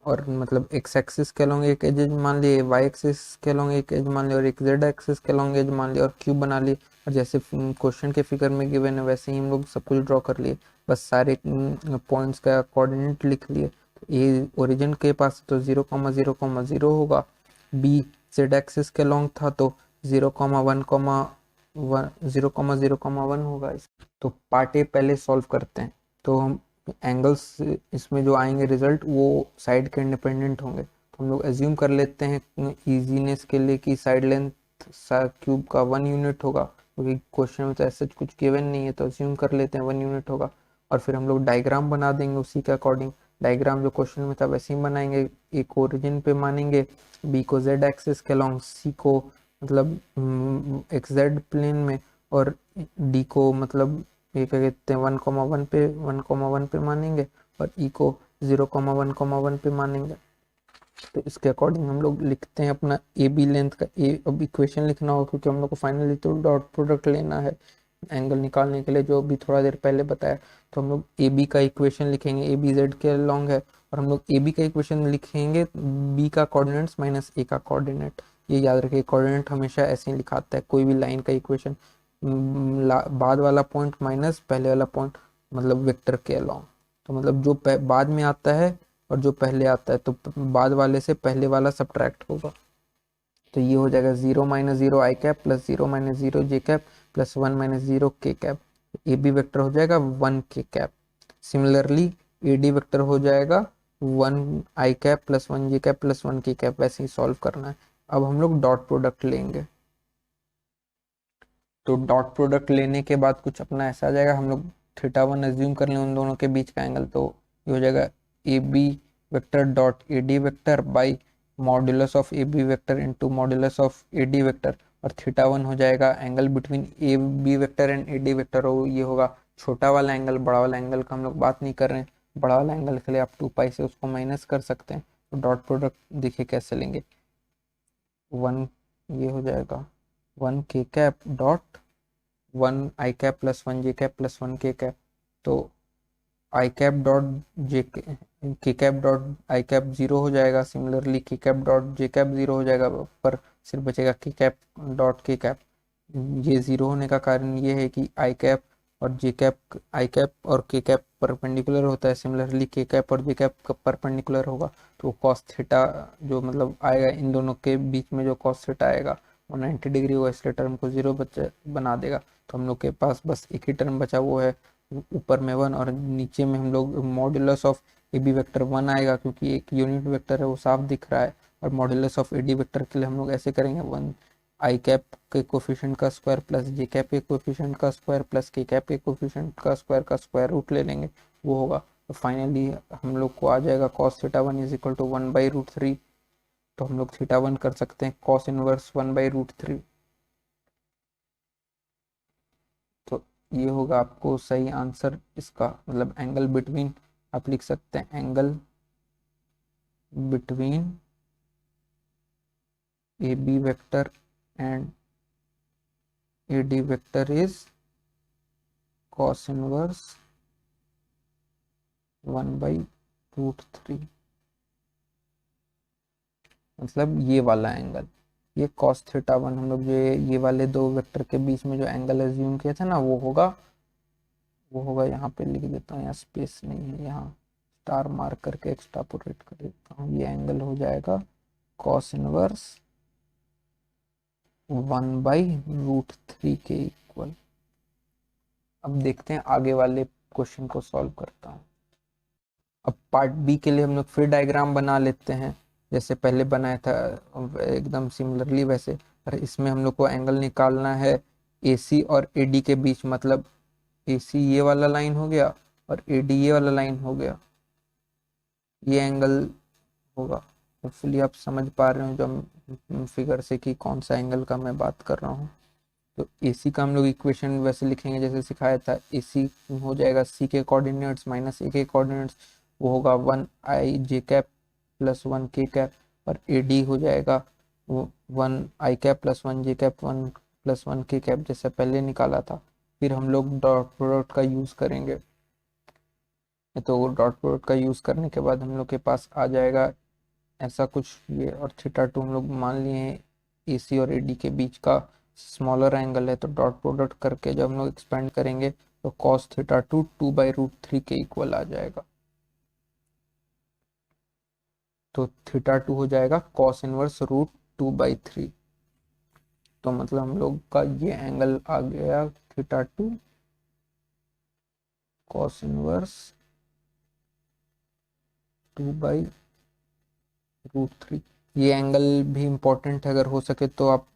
और मतलब एक्स एक्सिस के लॉन्ग एक एज मान लिए, वाई एक्सिस के लॉन्ग एक एज मान लिया, और एक जेड एक्सिस के लॉन्ग एज मान लिया, और क्यूब बना लिए। और जैसे क्वेश्चन के फिगर में गिवन है वैसे ही हम लोग सब कुछ ड्रॉ कर लिए, बस सारे पॉइंट्स का कोऑर्डिनेट लिख लिए। तो ए ओरिजिन के पास तो 0,0,0 होगा, बी जेड एक्सिस के लॉन्ग था तो 0,1 होगा। तो पार्ट ए पहले सॉल्व करते हैं। तो हम एंगल्स इसमें जो आएंगे रिजल्ट वो साइड के इंडिपेंडेंट होंगे। तो हम लोग एज्यूम कर लेते हैं इजीनेस के लिए कि साइड लेंथ क्यूब का 1 यूनिट होगा, क्योंकि क्वेश्चन में तो ऐसा कुछ गिवन नहीं है, तो एज्यूम कर लेते हैं 1 यूनिट होगा। और फिर हम लोग डायग्राम बना देंगे उसी के अकॉर्डिंग। डायग्राम जो क्वेश्चन में था वैसे ही बनाएंगे, ए को ओरिजिन पे मानेंगे, बी को जेड एक्सिस के लॉन्ग, सी को मतलब एक्स जेड प्लेन में, और डी को मतलब ये क्या कहते हैं 1,1 पे मानेंगे, और ई को 0,1,1 पे मानेंगे। तो इसके अकॉर्डिंग हम लोग लिखते हैं अपना ए बी लेंथ का ए। अब इक्वेशन लिखना होगा क्योंकि हम लोग को फाइनली तो डॉट प्रोडक्ट लेना है एंगल निकालने के लिए, जो अभी थोड़ा देर पहले बताया। तो हम लोग ए बी का इक्वेशन लिखेंगे, ए बी जेड के लॉन्ग है, और हम लोग ए बी का इक्वेशन लिखेंगे बी का कोऑर्डिनेट्स माइनस ए का कोऑर्डिनेट, ये याद रखिए, कोऑर्डिनेट हमेशा ऐसे ही लिखाता है कोई भी लाइन का इक्वेशन, बाद वाला पॉइंट माइनस पहले वाला पॉइंट, मतलब वेक्टर के अलोंग। तो मतलब जो बाद में आता है और जो पहले आता है, तो बाद वाले से पहले वाला सब्ट्रैक्ट होगा। तो ये हो जाएगा 0 माइनस 0 आई कैप प्लस 0 माइनस 0 जे कैप प्लस 1 माइनस 0 के कैप। ए बी वेक्टर हो जाएगा 1 के कैप। सिमिलरली ए डी वेक्टर हो जाएगा 1 आई कैप प्लस 1 जे कैप प्लस 1 के कैप। वैसे ही सॉल्व करना है। अब हम लोग डॉट प्रोडक्ट लेंगे। तो डॉट प्रोडक्ट लेने के बाद कुछ अपना ऐसा आ जाएगा, हम लोग थीटा वन एज्यूम कर लें उन दोनों के बीच का एंगल, तो ये हो जाएगा A B vector dot A D vector by modulus of A B vector into modulus of A D vector, और थीटा वन हो जाएगा angle between A B vector and A D vector. और ये होगा छोटा वाला एंगल, बड़ा वाला एंगल का हम लोग बात नहीं कर रहे हैं। बड़ा वाला एंगल के लिए आप 2 पाई से उसको माइनस कर सकते हैं। तो डॉट प्रोडक्ट देखिए कैसे लेंगे, 1 ये हो जाएगा 1 के कैप डॉट 1 आई कैप प्लस 1 जे कैप प्लस 1 के कैप। तो आई कैप डॉट जे के कैप डॉट आई कैप 0 हो जाएगा। सिमिलरली के कैप डॉट जे कैप 0 हो जाएगा, पर सिर्फ बचेगा के कैप डॉट के कैप। ये 0 होने का कारण ये है कि आई कैप और जे कैप, आई कैप और के कैप परपेंडिकुलर होता है। सिमिलरली के कैप और जे कैप परपेंडिकुलर होगा, तो कॉस थीटा जो मतलब आएगा इन दोनों के बीच में, जो कॉस थीटा आएगा वो 90 डिग्री होगा, इसलिए टर्म को 0 बना देगा। तो हम लोग के पास बस एक ही टर्म बचा, वो है ऊपर में 1 और नीचे में हम लोग modulus of A B vector 1 आएगा, क्योंकि एक यूनिट वेक्टर है वो साफ दिख रहा है। और modulus of A D vector के लिए हम लोग ऐसे करेंगे 1 आई कैप के कोफिशिएंट का स्क्वायर प्लस जे कैप के कोफिशिएंट का स्क्वायर प्लस के कैप के कोफिशिएंट का स्क्वायर रूट ले लेंगे, वो होगा। तो फाइनली हम लोग को आ जाएगा cos theta one is equal to 1/√3। तो हम लोग थीटा वन कर सकते हैं कॉस इनवर्स 1/√3। तो ये होगा आपको सही आंसर इसका, मतलब एंगल बिटवीन, आप लिख सकते हैं angle between A B vector and A D vector is cos inverse 1/√3। मतलब ये वाला एंगल, ये cos थीटा वन, हम लोग जो ये वाले दो वेक्टर के बीच में जो एंगल एज्यूम किया था ना, वो होगा यहाँ पे लिख देता हूँ, यहाँ स्पेस नहीं है, यहाँ स्टार मार्क करके एक्सट्रापोलेट कर देता हूँ। ये एंगल हो जाएगा cos इनवर्स 1/√3 के इक्वल। अब देखते हैं आगे वाले क्वेश्चन को सॉल्व करता हूँ। अब पार्ट बी के लिए हम लोग फिर डायग्राम बना लेते हैं, जैसे पहले बनाया था एकदम सिमिलरली वैसे। और इसमें हम लोग को एंगल निकालना है AC और AD के बीच, मतलब AC ये वाला लाइन हो गया और AD ये वाला लाइन हो गया, ये एंगल होगा। होपफुली आप समझ पा रहे हो जो फिगर से कि कौन सा एंगल का मैं बात कर रहा हूँ। तो AC का हम लोग इक्वेशन वैसे लिखेंगे जैसे सिखाया था। AC हो जाएगा C के कोऑर्डिनेट्स माइनस A के कोऑर्डिनेट्स, वो होगा 1 आई जे कैप प्लस 1 के कैप। और AD हो जाएगा 1 आई कैप प्लस 1 जे कैप 1 प्लस 1 के कैप, जैसे पहले निकाला था। फिर हम लोग डॉट प्रोडक्ट का यूज़ करेंगे। तो डॉट प्रोडक्ट का यूज़ करने के बाद हम लोग के पास आ जाएगा ऐसा कुछ ये, और थीटा टू हम लोग मान लिए हैं AC और AD के बीच का स्मॉलर एंगल है। तो डॉट प्रोडक्ट करके जब हम लोग एक्सपेंड करेंगे तो cos थीटा टू 2/√3 के इक्वल आ जाएगा। तो थीटा टू हो जाएगा cos इनवर्स √2/3। तो मतलब हम लोग का ये एंगल आ गया थीटा टू cos इनवर्स 2/√3। ये एंगल भी इम्पोर्टेंट है, अगर हो सके तो आप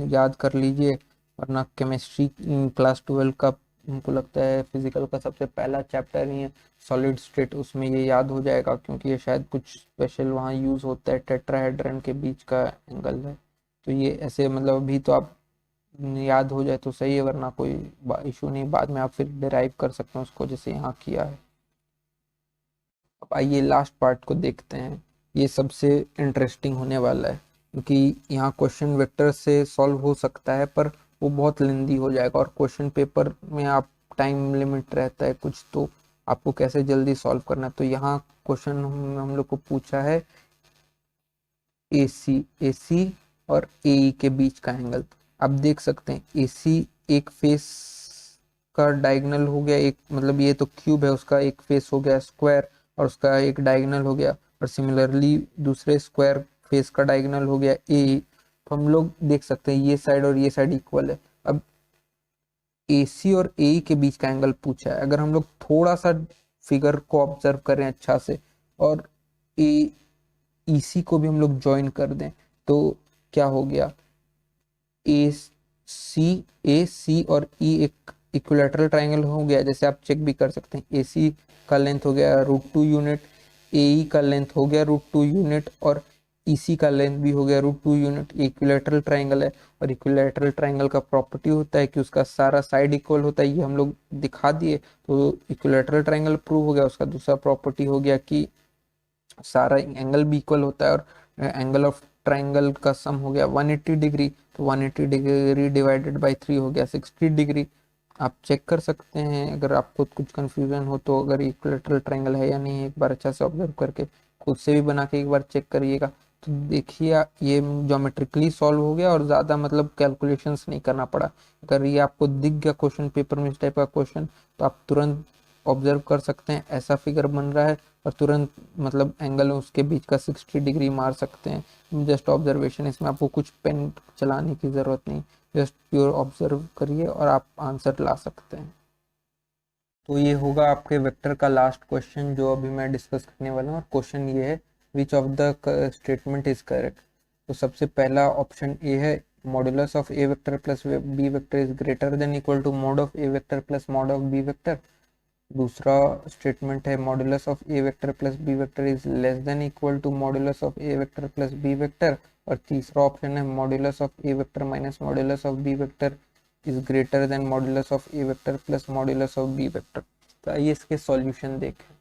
याद कर लीजिए, वरना केमिस्ट्री क्लास 12 का हमको लगता है फिजिकल का सबसे पहला चैप्टर ही है सॉलिड स्टेट, उसमें ये याद हो जाएगा, क्योंकि ये शायद कुछ स्पेशल वहाँ यूज़ होता है, टेट्राहेड्रन के बीच का एंगल है। तो ये ऐसे मतलब अभी तो आप याद हो जाए तो सही है, वरना कोई इशू नहीं, बाद में आप फिर डिराइव कर सकते हैं उसको जैसे यहाँ किया है। अब आइए लास्ट पार्ट को देखते हैं, ये सबसे इंटरेस्टिंग होने वाला है, क्योंकि यहाँ क्वेश्चन वेक्टर से सॉल्व हो सकता है पर वो बहुत लेंदी हो जाएगा, और क्वेश्चन पेपर में आप टाइम लिमिट रहता है कुछ, तो आपको कैसे जल्दी सॉल्व करना है। तो यहाँ क्वेश्चन हम लोग को पूछा है AC और ए के बीच का एंगल। आप देख सकते हैं AC एक फेस का डायगोनल हो गया, एक मतलब ये तो क्यूब है, उसका एक फेस हो गया स्क्वायर और उसका एक डायगोनल हो गया, और सिमिलरली दूसरे स्क्वायर फेस का डायगोनल हो गया ए। तो हम लोग देख सकते हैं ये साइड और ये साइड इक्वल है। अब AC और AE के बीच का एंगल पूछा है। अगर हम लोग थोड़ा सा फिगर को ऑब्जर्व करें अच्छा से और EC को भी हम लोग ज्वाइन कर दें तो क्या हो गया, AC और E एक इक्विलैटरल ट्राइंगल हो गया। जैसे आप चेक भी कर सकते हैं, AC का लेंथ हो गया √2 यूनिट, AE का लेंथ हो गया √2 यूनिट और EC का लेंथ भी हो गया √2 यूनिट। इक्विलैटरल ट्राइंगल है और इक्विलैटरल ट्राइंगल का प्रॉपर्टी होता है कि उसका सारा साइड इक्वल होता है, ये हम लोग दिखा दिए। तो इक्विलैटरल ट्राइंगल प्रूव हो गया। उसका दूसरा प्रॉपर्टी हो गया कि सारा एंगल भी इक्वल होता है और एंगल ऑफ ट्राइंगल का सम हो गया 180 डिग्री। तो 180 डिग्री डिवाइडेड बाई 3 हो गया 60 डिग्री। आप चेक कर सकते हैं अगर आपको कुछ कंफ्यूजन हो तो, अगर इक्विलैटरल ट्राइंगल है या नहीं, एक बार अच्छा से ऑब्जर्व करके खुद से भी बना के एक बार चेक करिएगा। तो देखिए ये ज्योमेट्रिकली सॉल्व हो गया और ज़्यादा मतलब कैलकुलेशंस नहीं करना पड़ा। अगर ये आपको दिख गया क्वेश्चन पेपर में इस टाइप का क्वेश्चन, तो आप तुरंत ऑब्जर्व कर सकते हैं ऐसा फिगर बन रहा है और तुरंत मतलब एंगल उसके बीच का 60 डिग्री मार सकते हैं। जस्ट ऑब्जर्वेशन, इसमें आपको कुछ पेन चलाने की ज़रूरत नहीं, जस्ट प्योर ऑब्जर्व करिए और आप आंसर ला सकते हैं। तो ये होगा आपके वेक्टर का लास्ट क्वेश्चन जो अभी मैं डिस्कस करने वाला हूँ। और क्वेश्चन ये है, which of the statement is correct. तो सबसे पहला ऑप्शन ए है, modulus of A vector plus B vector is greater than equal to mod of A vector plus mod of B vector. दूसरा स्टेटमेंट है, modulus of A vector plus B vector is less than equal to modulus of A vector plus B vector. और तीसरा option है, modulus of A vector minus modulus of B vector is greater than modulus of A vector plus modulus of B vector. तो आइए इसके solution देखें।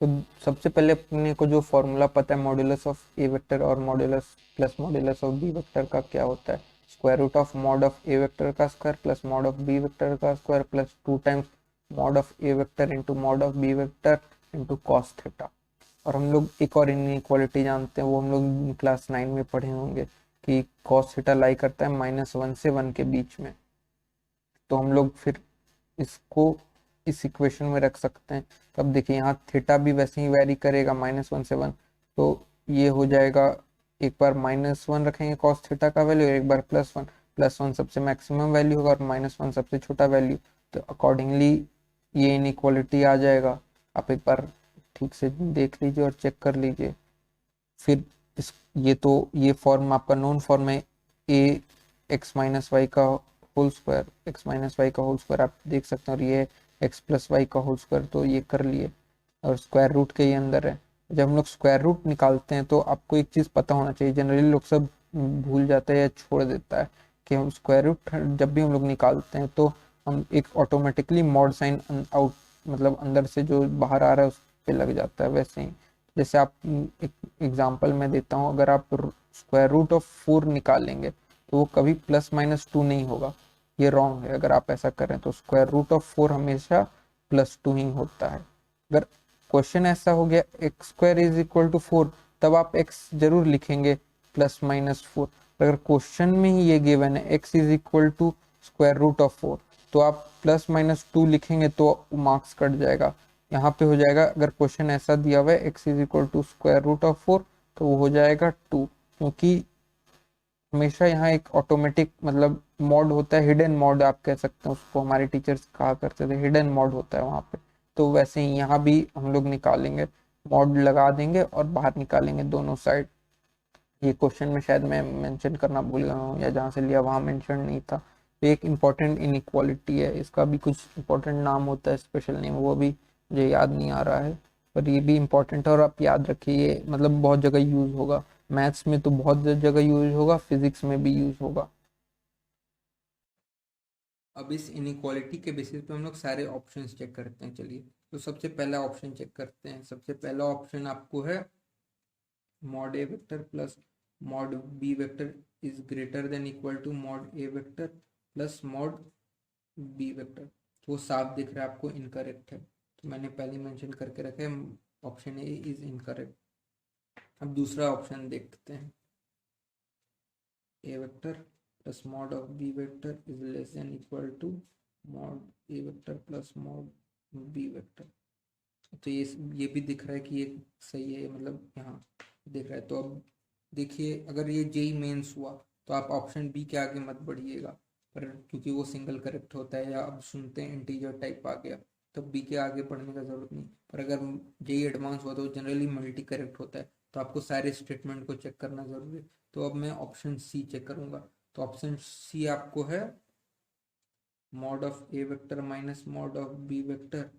तो सबसे पहले अपने को जो फॉर्मूला पता है मॉडुलस ऑफ ए वेक्टर और modulus plus modulus of B vector का, क्या होता है, square root of mod of A vector का square plus mod of B vector का square plus 2 times mod of A vector into mod of B vector into cos theta. और हम लोग एक और इनइक्वालिटी जानते हैं, वो हम लोग क्लास 9 में पढ़े होंगे कि कॉस थीटा लाई करता है -1 से 1 के बीच में। तो हम लोग फिर इसको इस इक्वेशन में रख सकते हैं। तो अब देखिए यहाँ थीटा भी वैसे ही वेरी करेगा -1 से 1, तो ये हो जाएगा, एक बार -1 रखेंगे कॉस थीटा का वैल्यू, एक बार +1। +1 सबसे मैक्सिमम वैल्यू होगा और -1 सबसे छोटा वैल्यू। तो अकॉर्डिंगली ये इनइक्वालिटी आ जाएगा। आप एक बार ठीक से देख लीजिए और चेक कर लीजिए। फिर इस ये फॉर्म आपका नोन फॉर्म है, ए एक्स माइनस वाई का whole square, X minus Y का होल स्क्वायर आप देख सकते हैं, और ये एक्स प्लस वाई का होल स्क्वायर, तो ये कर लिए और स्क्वायर रूट के ही अंदर है। जब हम लोग स्क्वायर रूट निकालते हैं तो आपको एक चीज़ पता होना चाहिए, जनरली लोग सब भूल जाते हैं या छोड़ देता है, कि हम स्क्वायर रूट जब भी हम लोग निकालते हैं तो हम एक ऑटोमेटिकली मॉड साइन आउट, मतलब अंदर से जो बाहर आ रहा है उस पर लग जाता है। वैसे ही जैसे आप एक एग्जांपल मैं देता हूँ, अगर आप स्क्वायर रूट ऑफ 4 निकालेंगे तो वो कभी +-2 नहीं होगा, ये रॉन्ग है। अगर आप ऐसा करें तो स्क्वायर रूट ऑफ 4 हमेशा +2 ही होता है। अगर क्वेश्चन ऐसा हो गया x² इज इक्वल टू 4, तब आप x जरूर लिखेंगे +-4। अगर क्वेश्चन में ही ये गिवन है x is equal to square root of 4, तो आप +-2 लिखेंगे तो मार्क्स कट जाएगा। यहाँ पे हो जाएगा, अगर क्वेश्चन ऐसा दिया हुआ है x is equal to square root of 4, तो वो हो जाएगा 2, क्योंकि हमेशा यहाँ एक ऑटोमेटिक मतलब मॉड होता है, हिडन मॉड आप कह सकते हैं उसको, हमारे टीचर्स कहा करते थे हिडन मॉड होता है वहाँ पे। तो वैसे ही यहाँ भी हम लोग निकालेंगे, मॉड लगा देंगे और बाहर निकालेंगे दोनों साइड। ये क्वेश्चन में शायद मैं मेंशन करना भूल गया हूँ, या जहाँ से लिया वहाँ मेंशन नहीं था। तो एक इम्पॉर्टेंट इनइक्वालिटी है, इसका भी कुछ इम्पोर्टेंट नाम होता है, स्पेशल नेम, वो भी मुझे याद नहीं आ रहा है, पर ये भी इम्पोर्टेंट है और आप याद रखिए, ये मतलब बहुत जगह यूज होगा। मैथ्स में तो बहुत जगह यूज होगा, फिजिक्स में भी यूज होगा। अब इस इनइक्वालिटी के बेसिस पे हम लोग सारे ऑप्शंस चेक करते हैं। चलिए, तो सबसे पहला ऑप्शन चेक करते हैं। सबसे पहला ऑप्शन आपको है, mod A vector plus mod B vector is greater than equal to mod A vector plus mod B vector. तो वो साफ दिख रहा है आपको इनकरेक्ट है, तो मैंने पहले मेंशन करके रखा है, ऑप्शन ए इज इनकरेक्ट। अब दूसरा ऑप्शन देखते हैं। ए vector plus mod of B vector is less than equal to mod A vector plus mod B vector. तो ये भी दिख रहा है कि ये सही है, मतलब यहाँ दिख रहा है। तो अब देखिए, अगर ये जेई मेंस हुआ तो आप ऑप्शन बी के आगे मत बढ़िएगा, पर क्योंकि वो सिंगल करेक्ट होता है, या अब सुनते हैं इंटीजर टाइप आ गया तो बी के आगे बढ़ने का जरूरत नहीं। पर अगर जेई एडवांस हुआ तो जनरली मल्टी करेक्ट होता है, तो आपको सारे स्टेटमेंट को चेक करना जरूरी है। तो अब मैं ऑप्शन सी चेक करूंगा। तो ऑप्शन सी आपको है mod of A vector minus mod of B vector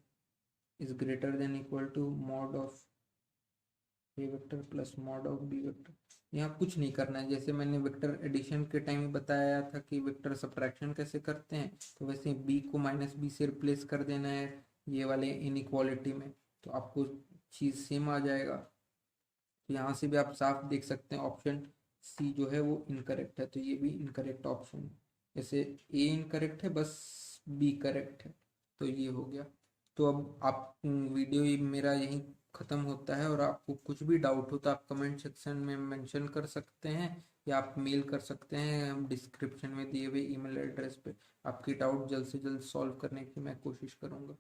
is greater than equal to mod of A vector plus mod of B vector. यहाँ कुछ नहीं करना है, जैसे मैंने वेक्टर एडिशन के टाइम में बताया था कि वेक्टर सब्ट्रैक्शन कैसे करते हैं, तो वैसे बी को माइनस बी से रिप्लेस कर देना है ये वाले इनइक्वालिटी में, तो आपको चीज़ सेम आ जाएगा। तो यहाँ से भी आप साफ देख सकते हैं ऑप्शन सी जो है वो इनकरेक्ट है, तो ये भी इनकरेक्ट ऑप्शन है। जैसे ए इनकरेक्ट है, बस बी करेक्ट है, तो ये हो गया। तो अब आप वीडियो मेरा यहीं ख़त्म होता है, और आपको कुछ भी डाउट हो तो आप कमेंट सेक्शन में मेंशन कर सकते हैं, या आप मेल कर सकते हैं हम डिस्क्रिप्शन में दिए हुए ईमेल एड्रेस पे। आपकी डाउट जल्द से जल्द सॉल्व करने की मैं कोशिश करूँगा।